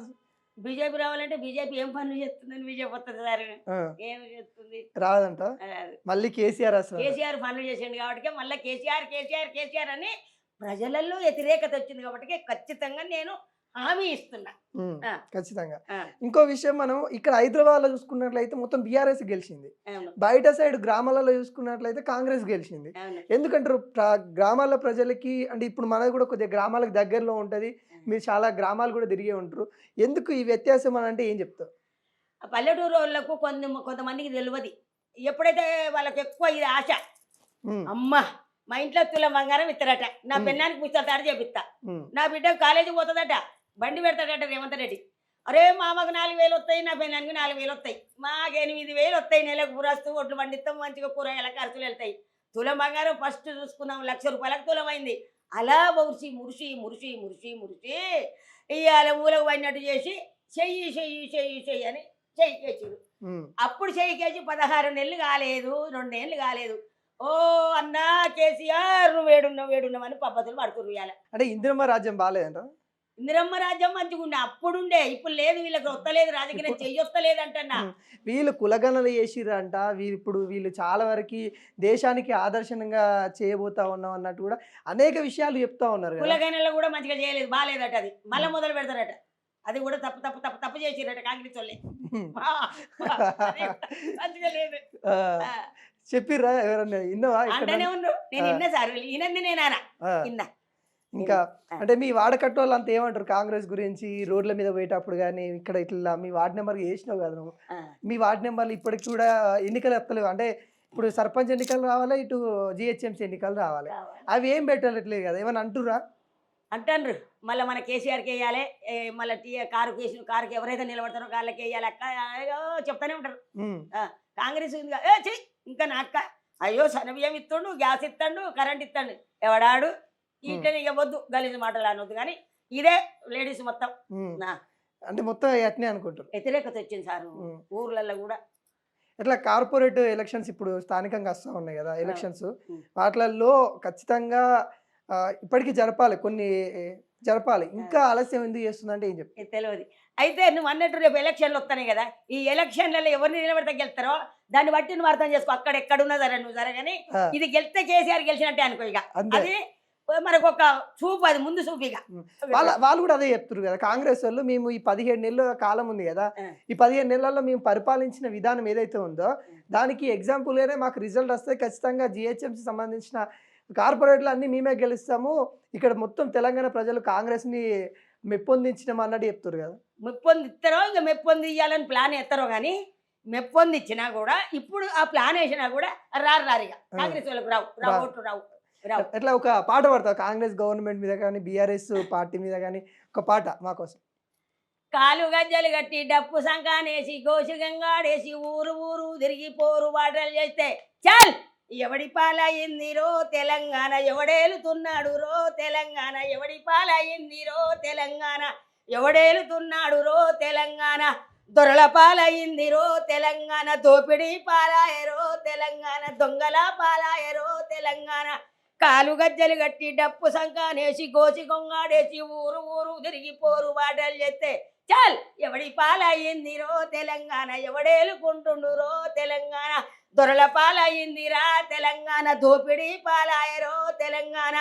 బీజేపీ రావాలంటే బీజేపీ ఏం పనులు చేస్తుందని బీజేపీ వస్తుంది సార్ ఏం చేస్తుంది రాదంట. మళ్ళీ కేసీఆర్ కేసీఆర్ పనులు చేసిండు కాబట్టి మళ్ళీ కేసీఆర్ అని ప్రజలలో వ్యతిరేకత వచ్చింది కాబట్టి ఖచ్చితంగా నేను హామీ ఇస్తున్నా. ఖచ్చితంగా. ఇంకో విషయం, మనం ఇక్కడ హైదరాబాద్ లో చూసుకున్నట్లయితే మొత్తం బీఆర్ఎస్ గెలిచింది, బయట సైడ్ గ్రామాలలో చూసుకున్నట్లయితే కాంగ్రెస్ గెలిచింది. ఎందుకంటారు? గ్రామాల ప్రజలకి అంటే ఇప్పుడు మనది కూడా కొద్దిగా గ్రామాలకు దగ్గరలో ఉంటది, మీరు చాలా గ్రామాలు కూడా తిరిగే ఉంటారు, ఎందుకు ఈ వ్యత్యాసం అని అంటే ఏం చెప్తారు? పల్లెటూరు వాళ్ళకు కొంతమందికి తెలియదు. ఎప్పుడైతే వాళ్ళకి ఎక్కువ ఇది ఆశ, అమ్మా మా ఇంట్లో తుల బంగారం ఇస్తారట, నా పెన్నానికి పుస్తకాలు చేపిస్తా, నా బిడ్డ కాలేజీకి పోతుందట, బండి పెడతాడట రేవంత్ రెడ్డి, అరే మామకు 4,000 వస్తాయి, నా పెన్నానికి 4,000 వస్తాయి, మాకు 8,000 వస్తాయి, నెలకు పురస్తూ ఒడ్లు పండిస్తాం, మంచిగా కూరగాయల ఖర్చులు వెళ్తాయి, తులం బంగారం ఫస్ట్ చూసుకున్నాం 1,00,000 రూపాయలకు తులమైంది. అలా మురిసి ఇవాళ మూలకు పడినట్టు చేసి చెయ్యి అని చెయ్యికేసారు. అప్పుడు చెయ్యికేసి 16 నెలలు కాలేదు, 2 ఏళ్ళు కాలేదు, ఓ అన్నా కేసీఆర్ నువ్వు వేడున్నావని పద్ధతులు పడుతురు. ఇవాళ అంటే ఇందిరమ్మ రాజ్యం బాగాలేదంట. ఇందిరమ్మ రాజ్యం మంచిగుండే అప్పుడుండే, ఇప్పుడు లేదు, వీళ్ళకి వస్తలేదు, రాజకీయం చెయ్యొస్తలేదు అంటన్నా. వీళ్ళు కులగణలు చేసిరంట, వీళ్ళు చాలా వరకు దేశానికి ఆదర్శనంగా చేయబోతా ఉన్నాం అన్నట్టు కూడా అనేక విషయాలు చెప్తా ఉన్నారు. కులగణలు కూడా మంచిగా చేయలేదు, బాగాలేదట, అది మళ్ళీ మొదలు పెడతారట, అది కూడా తప్పు చేసిరట కాంగ్రెస్ వాళ్ళే, మంచిగా లేదు చెప్పిర్రా ఎవరన్నా? ఇన్నవా? అంటేనే ఉండు, నేను ఇన్నా సార్, ఈయనంది నేనా ఇన్నా. ఇంకా అంటే మీ వాడకట్టు వాళ్ళు అంత ఏమంటారు కాంగ్రెస్ గురించి? రోడ్ల మీద పోయేటప్పుడు కానీ ఇక్కడ ఇట్లా మీ వార్డు నెంబర్ వేసినావు కదా నువ్వు, మీ వార్డు నెంబర్లు ఇప్పటికి కూడా ఎన్నికలు వస్తలేవు, అంటే ఇప్పుడు సర్పంచ్ ఎన్నికలు రావాలి, ఇటు జిహెచ్ఎంసీ ఎన్నికలు రావాలి, అవి ఏం పెట్టలేదు కదా, ఏమన్నా అంటురా? అంటారు మళ్ళీ మన కేసీఆర్కి వేయాలి, మళ్ళీ కారుకి ఎవరైతే నిలబడతారో కాళ్ళకి వేయాలి అక్క చెప్తానే ఉంటారు. కాంగ్రెస్ ఉంది కదా, చెయ్యి ఇంకా నాక అయ్యో సన్నబియ్యం ఇస్తుండు, గ్యాస్ ఇస్తాడు, కరెంట్ ఇస్తాడు, ఎవడాడు ఇట్లనే ఇక వద్దు గలీజు మాటలు అనొద్దు. కానీ ఇదే లేడీస్ మొత్తం నా అంటే మొత్తం అట్నే అనుకుంటారు. వ్యతిరేకత వచ్చింది సార్ ఊర్లలో కూడా. ఇట్లా కార్పొరేట్ ఎలక్షన్స్ ఇప్పుడు స్థానికంగా వస్తూ ఉన్నాయి కదా ఎలక్షన్స్, ఉం. వాటిలలో ఖచ్చితంగా ఇప్పటికీ జరపాలి, జరపాలి. ఇంకా ఆలస్యం ఎందుకు చేస్తుందంటే ఏం చెప్తారు? తెలియదు. అయితే నువ్వు అన్నట్టు రేపు ఎలక్షన్లు వస్తున్నాయి కదా, ఈ ఎలక్షన్లలో ఎవరిని నిలబడితే గెలుస్తారో దాన్ని బట్టి నువ్వు అర్థం చేసుకో. అక్కడ ఎక్కడున్నా సరే నువ్వు సరే, కానీ ఇది గెలిస్తే కేసీఆర్ గెలిచినట్టే అనుకో. ఇక అంతే. అది మనకు ఒక చూపు, అది ముందు చూపు. ఇక వాళ్ళు కూడా అదే చెప్తారు కదా కాంగ్రెస్ వాళ్ళు, మేము ఈ 17 నెలల కాలం ఉంది కదా, ఈ 15 నెలల్లో మేము పరిపాలించిన విధానం ఏదైతే ఉందో దానికి ఎగ్జాంపుల్ గానే మాకు రిజల్ట్ వస్తే ఖచ్చితంగా జిహెచ్ఎంసీ సంబంధించిన కార్పొరేట్లు అన్ని మేమే గెలుస్తాము, ఇక్కడ మొత్తం తెలంగాణ ప్రజలు కాంగ్రెస్ ని మెప్పొందించినాం అన్నట్టు చెప్తారు కదా. మెప్పొందిస్తారో ఇంకా మెప్పొంది ఇవ్వాలని ప్లాన్ ఎత్తారో, కానీ మెప్పొందిచ్చినా కూడా ఇప్పుడు ఆ ప్లాన్ వేసినా కూడా రారు. ఇక కాంగ్రెస్ వాళ్ళకు రావు ఓట్లు రావు. ఎట్లా ఒక పాట పాడతావు కాంగ్రెస్ గవర్నమెంట్ మీద కానీ బీఆర్ఎస్ పార్టీ మీద కానీ ఒక పాట మా కోసం? కాలు గజ్జలు కట్టి డప్పు సంకానేసి గోసి గంగాడేసి ఊరు ఊరు తిరిగి పోరు వాటలు చేస్తే చాల్ ఎవడి పాలయ్యింది రో తెలంగాణ, ఎవడేలుతున్నాడు రో తెలంగాణ, ఎవడి పాలయ్యింది రో తెలంగాణ, ఎవడేలుతున్నాడు రో తెలంగాణ, దొరల పాలయ్యింది రో తెలంగాణ, దోపిడీ పాలాయరో తెలంగాణ, దొంగల పాలాయరో తెలంగాణ. కాలు గజ్జలు కట్టి డప్పు సంకానేసి గోసి గొంగాడేసి ఊరు ఊరు తిరిగి పోరు వాటలు చేస్తే చాల్ ఎవడి పాలయ్యింది రో తెలంగాణ, ఎవడేలుకుంటుండు రో తెలంగాణ, దొరల పాలయ్యిందిరా తెలంగాణ, దోపిడీ పాలాయరో తెలంగాణ,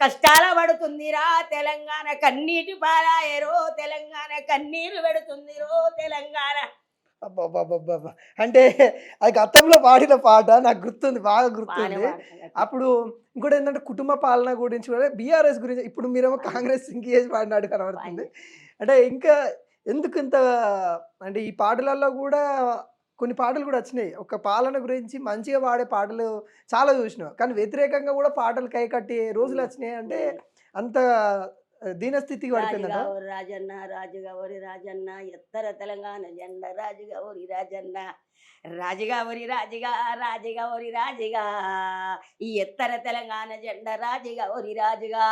కష్టాల పడుతుందిరా తెలంగాణ, కన్నీటి పాలాయరో తెలంగాణ, కన్నీరు పెడుతుందిరో తెలంగాణ. అబ్బా అంటే అది గతంలో పాడిన పాట నాకు గుర్తుంది, బాగా గుర్తుంది. అప్పుడు ఇంకోటి ఏంటంటే కుటుంబ పాలన గురించి కూడా బీఆర్ఎస్ గురించి, ఇప్పుడు మీరేమో కాంగ్రెస్ ఇంకేసి పాడినాడు కనబడుతుంది. అంటే ఇంకా ఎందుకు ఇంత అంటే ఈ పాటలలో కూడా కొన్ని పాటలు కూడా వచ్చినాయి, ఒక పాలన గురించి మంచిగా పాడే పాటలు చాలా చూసినాం, కానీ వ్యతిరేకంగా కూడా పాటలు కైకట్టే రోజులు వచ్చినాయి. అంటే అంత దీనస్థితికి పడిపోయిందట. రాజన్న రాజుగా ఒరి రాజన్న, ఎత్తర తెలంగాణ జెండ రాజుగా ఒరి రాజన్న, రాజుగా ఒరి రాజుగా, రాజుగా ఒరి రాజుగా, ఈ ఎత్తర తెలంగాణ జెండ రాజుగా ఒరి రాజుగా,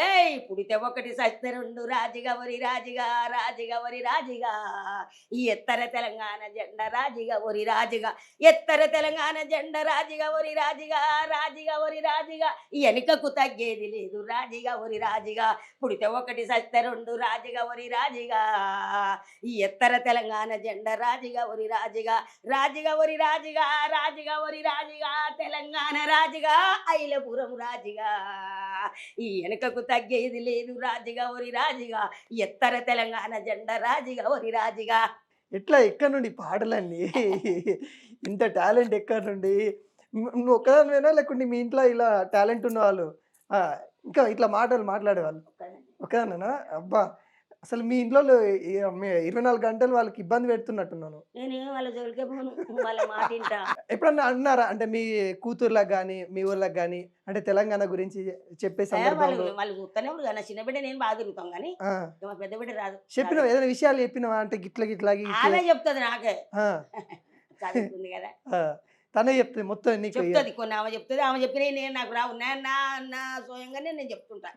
ఏయ్ పుడితే ఒకటి సస్తే రెండు రాజుగా ఒరి రాజుగా, రాజుగా ఒరి రాజుగా, ఈ ఎత్తర తెలంగాణ జెండ రాజుగా ఒరి రాజుగా, ఎత్తర తెలంగాణ జెండ రాజుగా ఒరి రాజుగా, రాజుగా ఒరి రాజుగా, ఈ వెనుకకు తగ్గేది లేదు రాజుగా ఒరి రాజుగా, పుడితే ఒకటి సస్తే రెండు రాజుగా ఒరి రాజుగా, ఈ ఎత్తర తెలంగాణ జెండ రాజుగా ఒరి రాజుగా, రాజుగా ఒరి రాజుగా, రాజుగా ఒరి రాజుగా, తెలంగాణ రాజుగా, ఐలపురం రాజుగా, ఈ వెనుకకు తగ్గేది లేదు రాజుగా ఒరి రాజుగా, ఎత్తర తెలంగాణ జెండ రాజుగా ఒరి రాజుగా. ఎట్లా ఎక్కడి నుండి పాటలన్నీ ఇంత టాలెంట్ ఎక్కడి నుండి? నువ్వు ఒక్కదానివేనా లేకుంటే మీ ఇంట్లో ఇలా టాలెంట్ ఉన్న వాళ్ళు ఇంకా ఇట్లా మాటలు మాట్లాడేవాళ్ళు ఒక్కదానేనా? అబ్బా అసలు మీ ఇంట్లో 24 గంటలు వాళ్ళకి ఇబ్బంది పెడుతున్నట్టున్నాను. నేను వాళ్ళ జోలికే పోను, వాళ్ళ మాట వింటా. ఎప్పుడన్నా అన్నారా అంటే మీ కూతుర్లకు కానీ మీ ఊర్లకు కానీ అంటే తెలంగాణ గురించి చెప్పే సందర్భంలో? వాళ్ళు చూస్తూనే ఉంటారు కదా, చిన్న బిడ్డ నేను బాగా తిరుగుతాం, కానీ మా పెద్ద బిడ్డ రాదు. చెప్పినావా ఏదైనా విషయాలు చెప్పినావా? అంటే గిట్లా ఆమె చెప్తుంది నాకే, చదువుతుంది కదా, తనే చెప్తుంది మొత్తం నీకు చెప్తుంది. కొన్ని ఆమె చెప్తుంది, ఆమె చెప్పినవి నేను నాకు రావు, నా స్వయంగానే నేను చెప్తుంటా.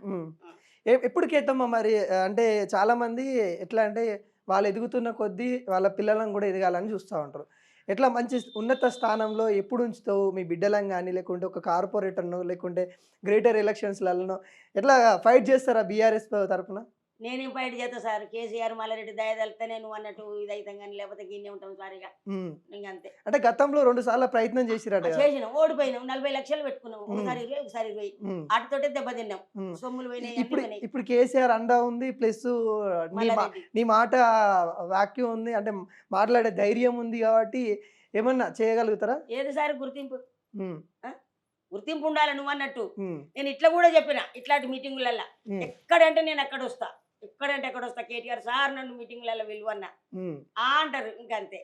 ఎప్పుడు కేతమ్మా మరి? అంటే చాలా మంది ఎట్లా అంటే వాళ్ళు ఎదుగుతున్న కొద్దీ వాళ్ళ పిల్లలను కూడా ఎదగాలని చూస్తూ ఉంటారు. ఎట్లా మంచి ఉన్నత స్థానంలో ఎప్పుడు ఉంచుతావు మీ బిడ్డలను కానీ, లేకుంటే ఒక కార్పొరేటర్ను, లేకుంటే గ్రేటర్ ఎలక్షన్స్లలో ఎట్లా ఫైట్ చేస్తారా బీఆర్ఎస్ తరఫున? నేనేం ఫైట్ చేస్తా సార్, కేసీఆర్ మల్లారెడ్డి దయదలితేనే నువ్వు అన్నట్టు ఇదైతాం, కానీ లేకపోతే గిన్నె ఉంటాం సార్. ఇక ఇంకంతే. అంటే గతంలో 2 సార్లు ప్రయత్నం చేసిరట, చేసినాం, ఓడిపోయినాం. 40 లక్షలు పెట్టుకున్నాం, ఒకసారి 20, ఒకసారి 20, ఆటతోటే దెబ్బతిన్నాం, సొమ్ములు పోయినాయి. ఇప్పుడు కేసీఆర్ అండా ఉంది, ప్లస్ నీ మాట వాక్యం ఉంది, అంటే మాట్లాడే ధైర్యం ఉంది, కాబట్టి ఏమన్నా చేయగలుగుతారా? ఏది సార్ గుర్తింపు ఉండాలి నువ్వు అన్నట్టు. నేను ఇట్లా కూడా చెప్పిన, ఇట్లాంటి మీటింగులలో ఎక్కడంటే నేను అక్కడ వస్తా, ఎక్కడంటే అక్కడ వస్తా. కేటీఆర్ సార్ నన్ను మీటింగ్లలో విలువన్నా అంటారు, ఇంకంతే.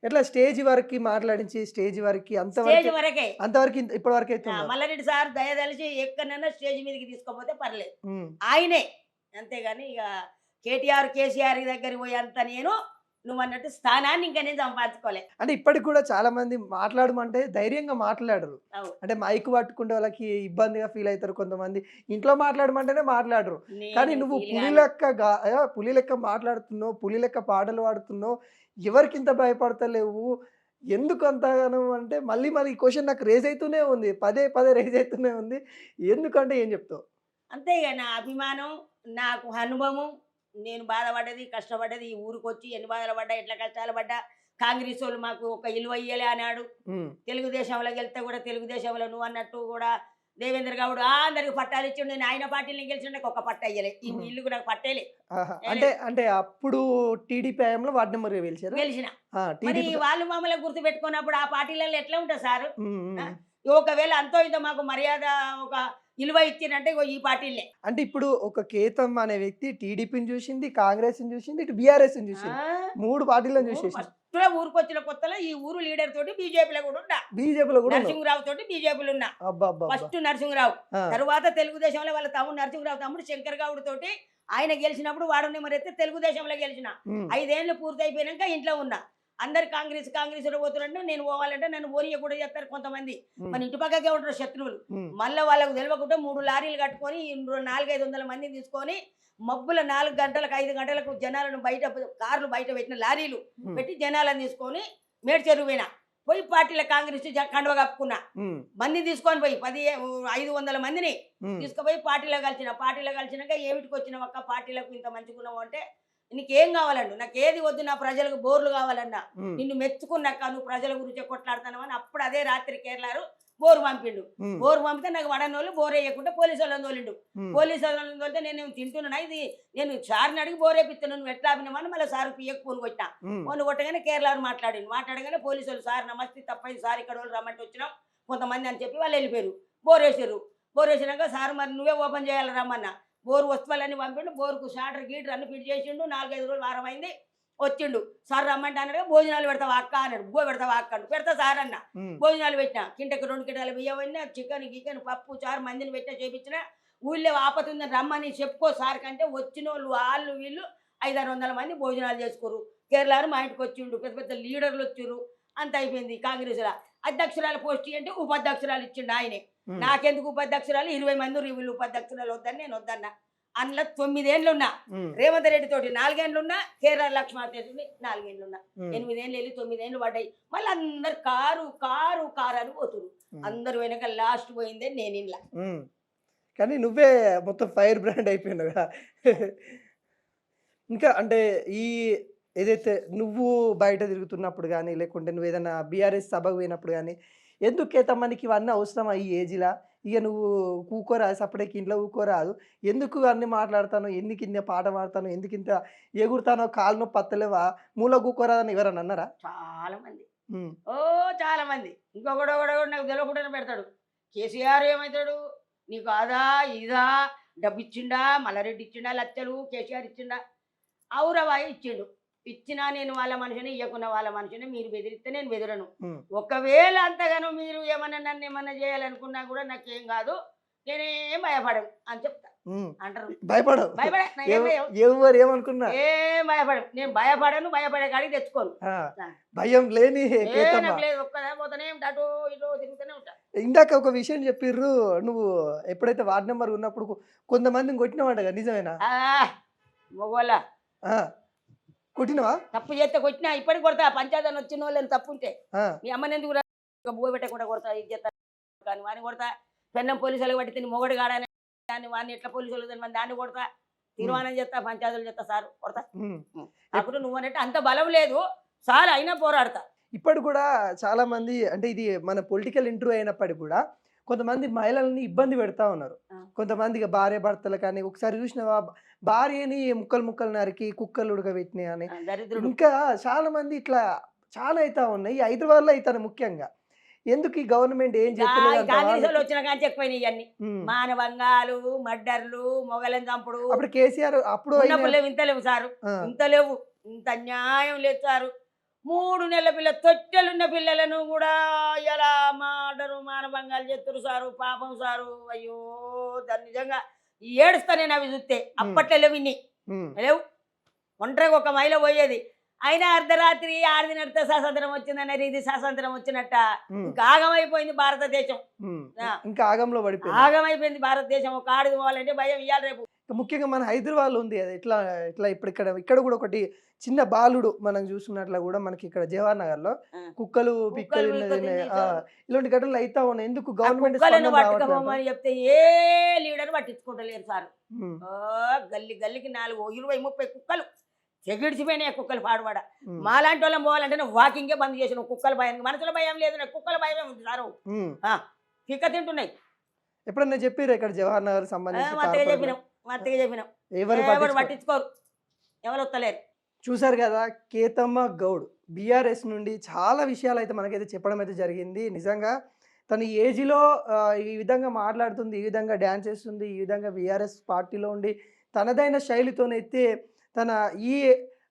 ఎట్లా స్టేజ్ వరకు మాట్లాడించి స్టేజ్ వరకే అంతవరకు ఇప్పటి వరకు అయితే మల్లారెడ్డి సార్ దయదలిచి ఎక్కడైనా స్టేజ్ మీదకి తీసుకోపోతే పర్లేదు, ఆయనే. అంతేగాని ఇక కేటీఆర్ కేసీఆర్ దగ్గరికి పోయి అంత నేను నువ్వు అన్నట్టు స్థానాన్ని ఇంకా నేను సంపాదించుకోలే. అంటే ఇప్పటికి కూడా చాలా మంది మాట్లాడమంటే ధైర్యంగా మాట్లాడరు. అవును. అంటే మైక్ పట్టుకుంటే వాళ్ళకి ఇబ్బందిగా ఫీల్ అవుతారు కొంతమంది. ఇంట్లో మాట్లాడమంటేనే మాట్లాడరు. కానీ నేను నువ్వు ఫీల్ పులి కాను. లెక్క పులి లెక్క మాట్లాడుతున్నావు, పులి లెక్క పాటలు పాడుతున్నావు, ఎవరికింత భయపడతలేవు, ఎందుకు అంతగానం అంటే మళ్ళీ మళ్ళీ ఈ క్వెషన్ నాకు రేజ్ అయితూనే ఉంది. పదే పదే రేజ్ అయితూనే ఉంది. ఎందుకంటే ఏం చెప్తావు? అంతే ఇక నా అభిమానం, నాకు అనుభవం, నేను బాధపడ్డది, కష్టపడ్డది, ఈ ఊరికొచ్చి ఎన్ని బాధలు పడ్డా, ఎట్లా కష్టాలు పడ్డా, కాంగ్రెస్ వాళ్ళు మాకు ఒక ఇలువ ఇయ్యలే అన్నాడు. హ్మ్. తెలుగుదేశంలోకి వెళ్తే కూడా తెలుగుదేశంలో నువ్వు అన్నట్టు కూడా దేవేంద్ర గౌడ్ అందరికి పట్టాలు ఇచ్చిండు. నేను ఆయన పార్టీని గెలిచిన నాకు ఒక పట్ట ఇయ్యలే. ఈ హ్మ్. ఇల్లు నాకు పట్టేలే. ఆహా! అంటే అంటే అప్పుడు టీడీపీ హయాంలో వార్డ్ నంబర్‌గా గెలిచారా? గెలిచిన. ఆ! మరి టీడీపీ వాళ్ళు మమ్మల్ని గుర్తు పెట్టుకున్నప్పుడు ఆ పార్టీలలో ఎట్లా ఉంటుంది సారు? హ్మ్. ఆ? హ్మ్. ఒకవేళ అంతో ఇంతో మాకు మర్యాద ఒక ఇలువ ఇచ్చినంటే ఇగో ఈ పార్టీలే. అంటే ఇప్పుడు ఒక కేతమ్ అనే వ్యక్తి టీడీపీని చూసింది, కాంగ్రెస్‌ని చూసింది, ఇటు బీఆర్ఎస్‌ని చూసింది. ఆ? 3 పార్టీలను నువ్వు చూసేసింది. ఫస్ట్‌లో ఊరికొచ్చిన కొత్తలో ఈ ఊరు లీడర్ తోటి బీజేపీలో కూడా ఉన్నా. బీజేపీలో కూడా ఉన్నావు. నరసింహరావు తోటి బీజేపీలో ఉన్నా. అబ్బబ్బబ్బా! ఫస్ట్ నరసింహరావు. ఆ! తరువాత తెలుగుదేశంలో వాళ్ళ తమ్ముడు నరసింహరావు తమ్ముడు శంకర్ గౌడ్ తోటి ఆయన గెలిచినప్పుడు వాడు నెంబర్ తెలుగుదేశంలో గెలిచిన. హ్మ్. 5 ఏళ్ళు పూర్తయిపోయినాక ఇంట్లో ఉన్నా. అందరు కాంగ్రెస్‌లో పోతురంటే నేను పోవాలంటే నన్ను పోనీయకుండా చేస్తారు కొంతమంది. హ్మ్. మన ఇంటి పక్కకే ఉంటారు శత్రువులు. హ్మ్. మళ్ళా వాళ్ళకు తెలవకుండా 3 లారీలు కట్టుకొని 400-500 మందిని తీసుకొని మబ్బుల 4 గంటలకు 5 గంటలకు జనాలను బయట కార్లు బయట పెట్టిన లారీలు హ్మ్. పెట్టి జనాలను తీసుకొని మేడ్చెరువు పోయినా. పోయి పార్టీల కాంగ్రెస్ కండువ కప్పుకున్నా. హ్మ్. మందిని తీసుకొని పోయి 500 మందిని హ్మ్. తీసుకుపోయి పార్టీలో కలిసినాక ఏమిటికి వచ్చినావు అక్క పార్టీలకు ఇంత మంచిగున్నావు అంటే నీకేం కావాలండు నాకు ఏది వద్దు నా ప్రజలకు బోర్లు కావాలన్నా హ్మ్. నిన్ను మెచ్చుకున్నాక నువ్వు ప్రజల గురించి కొట్లాడుతున్నావు అని అప్పుడు అదే రాత్రి కేరళారు బోరు పంపిండు. హ్మ్. బోరు పంపితే నాకు వడనోళ్ళు బోర్ వేయకుండా పోలీసు వాళ్ళని తోలిండు. హ్మ్. పోలీసు వాళ్ళని తోలితే నేను తింటున్నా ఇది నేను సార్ని అడిగి బోరేపిస్తాను నువ్వు ఎట్లా ఆపినామని మళ్ళీ సార్ పియ్యకు ఫోన్ కొట్టినా. హ్మ్. ఫోన్ కొట్టగానే కేరళారు మాట్లాడగానే పోలీసు వాళ్ళు సార్ నమస్తే తప్పైంది సార్ ఇక్కడ వాళ్ళు రమ్మంటే వచ్చినాం కొంతమంది అని చెప్పి వాళ్ళు వెళ్ళిపోయారు. బోర్ వేసినాక సార్ మరి నువ్వే ఓపెన్ చేయాలి రమ్మన్నా. బోరు వస్తువులన్నీ పంపిండు. బోరుకు షాటర్ గీటర్ అన్ని ఫిట్ చేసిండు. 4-5 రోజులు వారం అయింది వచ్చిండు. సార్ రమ్మంటే అన్నాడు భోజనాలు పెడతావా అక్క అన్నాడు. పెడతావా అక్క అన్నాడు. పెడతా సార్ అన్న. భోజనాలు పెట్టినా కింటకి 2 కింటాల బియ్యం అయినా చికెన్ గికెన్ పప్పు చారు మందిని పెట్టినా చేపించిన ఊళ్ళో ఆపతుందని రమ్మని చెప్పుకో సార్ కంటే వచ్చిన వాళ్ళు వీళ్ళు 500-600 మంది భోజనాలు చేసుకోరు. కేరళ మా ఇంటికి వచ్చిండు. పెద్ద పెద్ద లీడర్లు వచ్చిర్రు. అంత అయిపోయింది. కాంగ్రెస్లో అధ్యక్షురాలు పోస్ట్ అంటే ఉపాధ్యక్షురాలు ఇచ్చిండు ఆయనే. హ్మ్. నాకెందుకు ఉపాధ్యక్షురాలు 20 మంది వీళ్ళు ఉపాధ్యక్షురాలు వద్దని నేను వద్దన్నా. అందులో 9 ఏళ్ళు ఉన్నా. హ్మ్. రేవంత్ రెడ్డి తోటి 4 ఏళ్ళు ఉన్నా. కేరళ లక్ష్మణ్ 4 ఏళ్ళు ఉన్నా. హ్మ్. 8 ఏళ్ళు వెళ్ళి 9 ఏళ్ళు పడ్డాయి. మళ్ళీ అందరు కారు అని పోతురు. హ్మ్. అందరు వెనక లాస్ట్ పోయిందే నేను ఇంట్లో. హ్మ్. కానీ నువ్వే మొత్తం ఫైర్ బ్రాండ్ అయిపోయినావుగా. ఇంకా అంటే ఈ ఏదైతే నువ్వు బయట తిరుగుతున్నప్పుడు గానీ, లేకుంటే నువ్వేదన్నా బీఆర్ఎస్ సభకు పోయినప్పుడు గానీ, ఎందుకు కేతమ్మ నీకు ఇవన్నీ అవసరమా ఈ ఏజ్‌ల? ఇగ నువ్వు కూకోరాదు సప్పుడేక ఇంట్లో కూకోరాదు. ఎందుకు అన్నీ మాట్లాడతానవు? ఎందుకింత పాట పాడతానవు? ఎందుకింత ఎగురుతానవు? కాళ్ళు నొప్పి వత్తలేవా? మూల కూకోరాదని ఎవరన్నా అన్నారా? చాలా మంది హ్మ్. చాలా మంది ఇంకొకడు నాకు తెలియకుండానే పెడతాడు. కేసీఆర్ ఏమవుతాడు నీకు అదా ఇదా డబ్బు ఇచ్చిండా మల్లారెడ్డి ఇచ్చిండా లచ్చలు కేసీఆర్ ఇచ్చిండా ఔరవాయి ఇచ్చిండు. ఇచ్చినా నేను వాళ్ళ మనిషిని ఇవ్వకున్న వాళ్ళ మనిషిని మీరు బెదిరిస్తే నేను బెదరను. హ్మ్. ఒకవేళ అంతగానో మీరు ఏమన్నా నన్ను ఏమన్నా చేయాలనుకున్నా కూడా నాకేం కాదు నేనేం భయపడను అని చెప్తా హ్మ్. అంటారు. భయపడవు. భయపడే నా ఏం భయం ఎవ్వరు ఏమనుకున్నా. ఏం భయపడను నేను భయపడే కాడికి తెచ్చుకోను. ఆ! భయం లేని కేతమ్మ. నాకు లేదు ఒక్కదా పోతానే ఉంటా అటు ఇటు తిరుగుతూనే ఉంటా. ఇందాక ఒక విషయం చెప్పిర్రు. నువ్వు ఎప్పుడైతే వార్డ్ నంబర్ ఉన్నప్పుడు కొంతమందిని కొట్టినావంటగా నిజమేనా? మగవాళ్ళ ఆ! కొట్టినవా? తప్పు చేస్తే కొట్టినా ఇప్పటికి కొడతా పంచాయతీ వచ్చిన వాళ్ళని తప్పు ఉంటే ఆ! మీ అమ్మని ఎందుకు బో పెట్టకుండా కొడతా ఇది చేస్తా కానీ వాడిని కొడతా. పెన్నం పోలీసులు పట్టి తిని మొగడు కాడని దాన్ని వాడిని ఎట్లా పోలీసులు తిని దాన్ని కొడతా. తీర్మానం చేస్తా పంచాయతీలు చేస్తా సార్ కొడతా. హ్మ్. అప్పుడు నువ్వు అన్నట్టు అంత బలం లేదు సార్ అయినా పోరాడతా. ఇప్పడు కూడా చాలామంది అంటే ఇది మన పొలిటికల్ ఇంటర్వ్యూ అయినప్పటికి కూడా కొంతమంది మహిళల్ని ఇబ్బంది పెడతా ఉన్నారు. ఆ. కొంతమంది ఇగ భార్యాభర్తలు కానీ ఒకసారి చూసినావా భార్యని ముక్కలు ముక్కలు నరికి కుక్కలు ఉడకబెట్టినాయి అని. దరిద్రుడు ఇంకా చాలామంది ఇట్లా చాలా అయితా ఉన్నాయి. ఈ హైదరాబాద్‌లో అయితాన్నాయి ముఖ్యంగా. ఎందుకు ఈ గవర్నమెంట్ ఏం చేస్తలేదు అంటావా? కాంగ్రెస్ వాళ్ళు వచ్చిన కానీ ఎక్కువైనాయి ఇవన్నీ హ్మ్. మానవంగాలు మర్డర్లు మొగలను చంపుడు అప్పుడు కేసీఆర్ అప్పుడు ఉన్నప్పుడు అయిన లేవు ఇంత లేవు సారు ఆ! ఇంత లేవు ఇంత అన్యాయం లేదు సారు. 3 నెలల పిల్ల తొట్టెలున్న పిల్లలను కూడా ఇలా మాటరు మానభంగాలు చేస్తారు సారు. పాపం సారు అయ్యో దాన్ని నిజంగా ఏడుస్తా నేను అవి చూస్తే. అప్పట్లో లేవు ఇన్ని హ్మ్. లేవు. ఒంటరిగా ఒక మహిళ పోయేది అయినా అర్ధరాత్రి ఆడిది నడితే స్వాతంత్రం వచ్చిందన్నారు, ఇది స్వాతంత్రం వచ్చినట్ట. ఉమ్, ఇంకా ఆగమైపోయింది భారతదేశం. ఉమ్. ఆ. ఇంకా ఆగంలో పడిపోయింది. ఆగమైపోయింది భారతదేశం. ఒక ఆడిది పోవాలంటే భయం, ఇయ్యాలి రేపు. ముఖ్యంగా మన హైదరాబాద్లో ఉంది అది ఎట్లా ఎట్లా ఇప్పుడు ఇక్కడ కూడా ఒకటి చిన్న బాలుడు మనం చూసుకున్నట్ల కూడా మనకి ఇక్కడ జవహర్ నగర్లో ఆ. కుక్కలు కుక్కలు పిక్కలు పిక్కలు ఇలాంటి ఘటనలు అవుతా ఉన్నాయి. ఎందుకు ఆ గవర్నమెంట్ కుక్కలను స్పందన రావట్లేదు? పట్టుకోమని చెప్తే ఏ లీడర్ పట్టించుకుంటలేరు సార్. ఉమ్, గల్లి గల్లికి 4, 20, 30 కుక్కలు చెగిడిచిపోయినాయి. కుక్కలు పాడుపడ. ఉమ్, మాలాంటి వాళ్ళం పోవాలంటే నువ్వు వాకింగే బంద్ చేసిన కుక్కల భయానికి. మనుషుల భయం లేదు, నాకు కుక్కల భయమే ఉంది సారు. ఉమ్. పిక్క తింటున్నాయి. ఎప్పుడన్నా చెప్పారు ఇక్కడ జవహర్ నగర్ సంబంధించి మత్తగా కార్పొరేట్ చెప్పినాం, మత్తగా చెప్పినాం. ఎవరు ఎవరు పట్టించుకోరు. పట్టించుకోరు, ఎవరు వస్తలేరు. చూశారు కదా, కేతమ్మ గౌడ్ బీఆర్ఎస్ నుండి చాలా విషయాలు అయితే మనకైతే చెప్పడం అయితే జరిగింది. నిజంగా తన ఏజ్లో ఈ విధంగా మాట్లాడుతుంది, ఈ విధంగా డ్యాన్స్ చేస్తుంది, ఈ విధంగా బీఆర్ఎస్ పార్టీలో ఉండి తనదైన శైలితోనైతే తన ఈ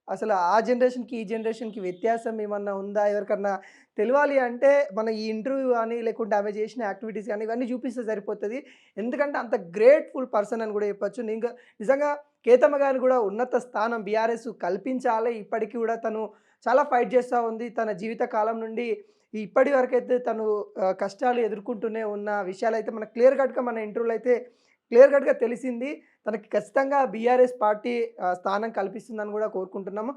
అసలు ఆ జనరేషన్కి ఈ జనరేషన్కి వ్యత్యాసం ఏమన్నా ఉందా ఎవరికన్నా తెలియాలి అంటే మన ఈ ఇంటర్వ్యూ కానీ లేకుంటే ఆమె చేసిన యాక్టివిటీస్ కానీ ఇవన్నీ చూపిస్తే సరిపోతుంది. ఎందుకంటే అంత గ్రేట్ఫుల్ పర్సన్ అని కూడా చెప్పొచ్చు. నేను నిజంగా కేతమ్మ గారిని కూడా ఉన్నత స్థానం బీఆర్ఎస్ కల్పించాలి. ఇప్పటికీ కూడా తను చాలా ఫైట్ చేస్తూ ఉంది. తన జీవిత కాలం నుండి ఇప్పటి వరకు అయితే తను కష్టాలు ఎదుర్కొంటూనే ఉన్న విషయాలు అయితే మనకు క్లియర్ కట్గా మన ఇంటర్వ్యూలో అయితే క్లియర్ కట్గా తెలిసింది. తనకి ఖచ్చితంగా బీఆర్ఎస్ పార్టీ స్థానం కల్పిస్తుందని కూడా కోరుకుంటున్నాము.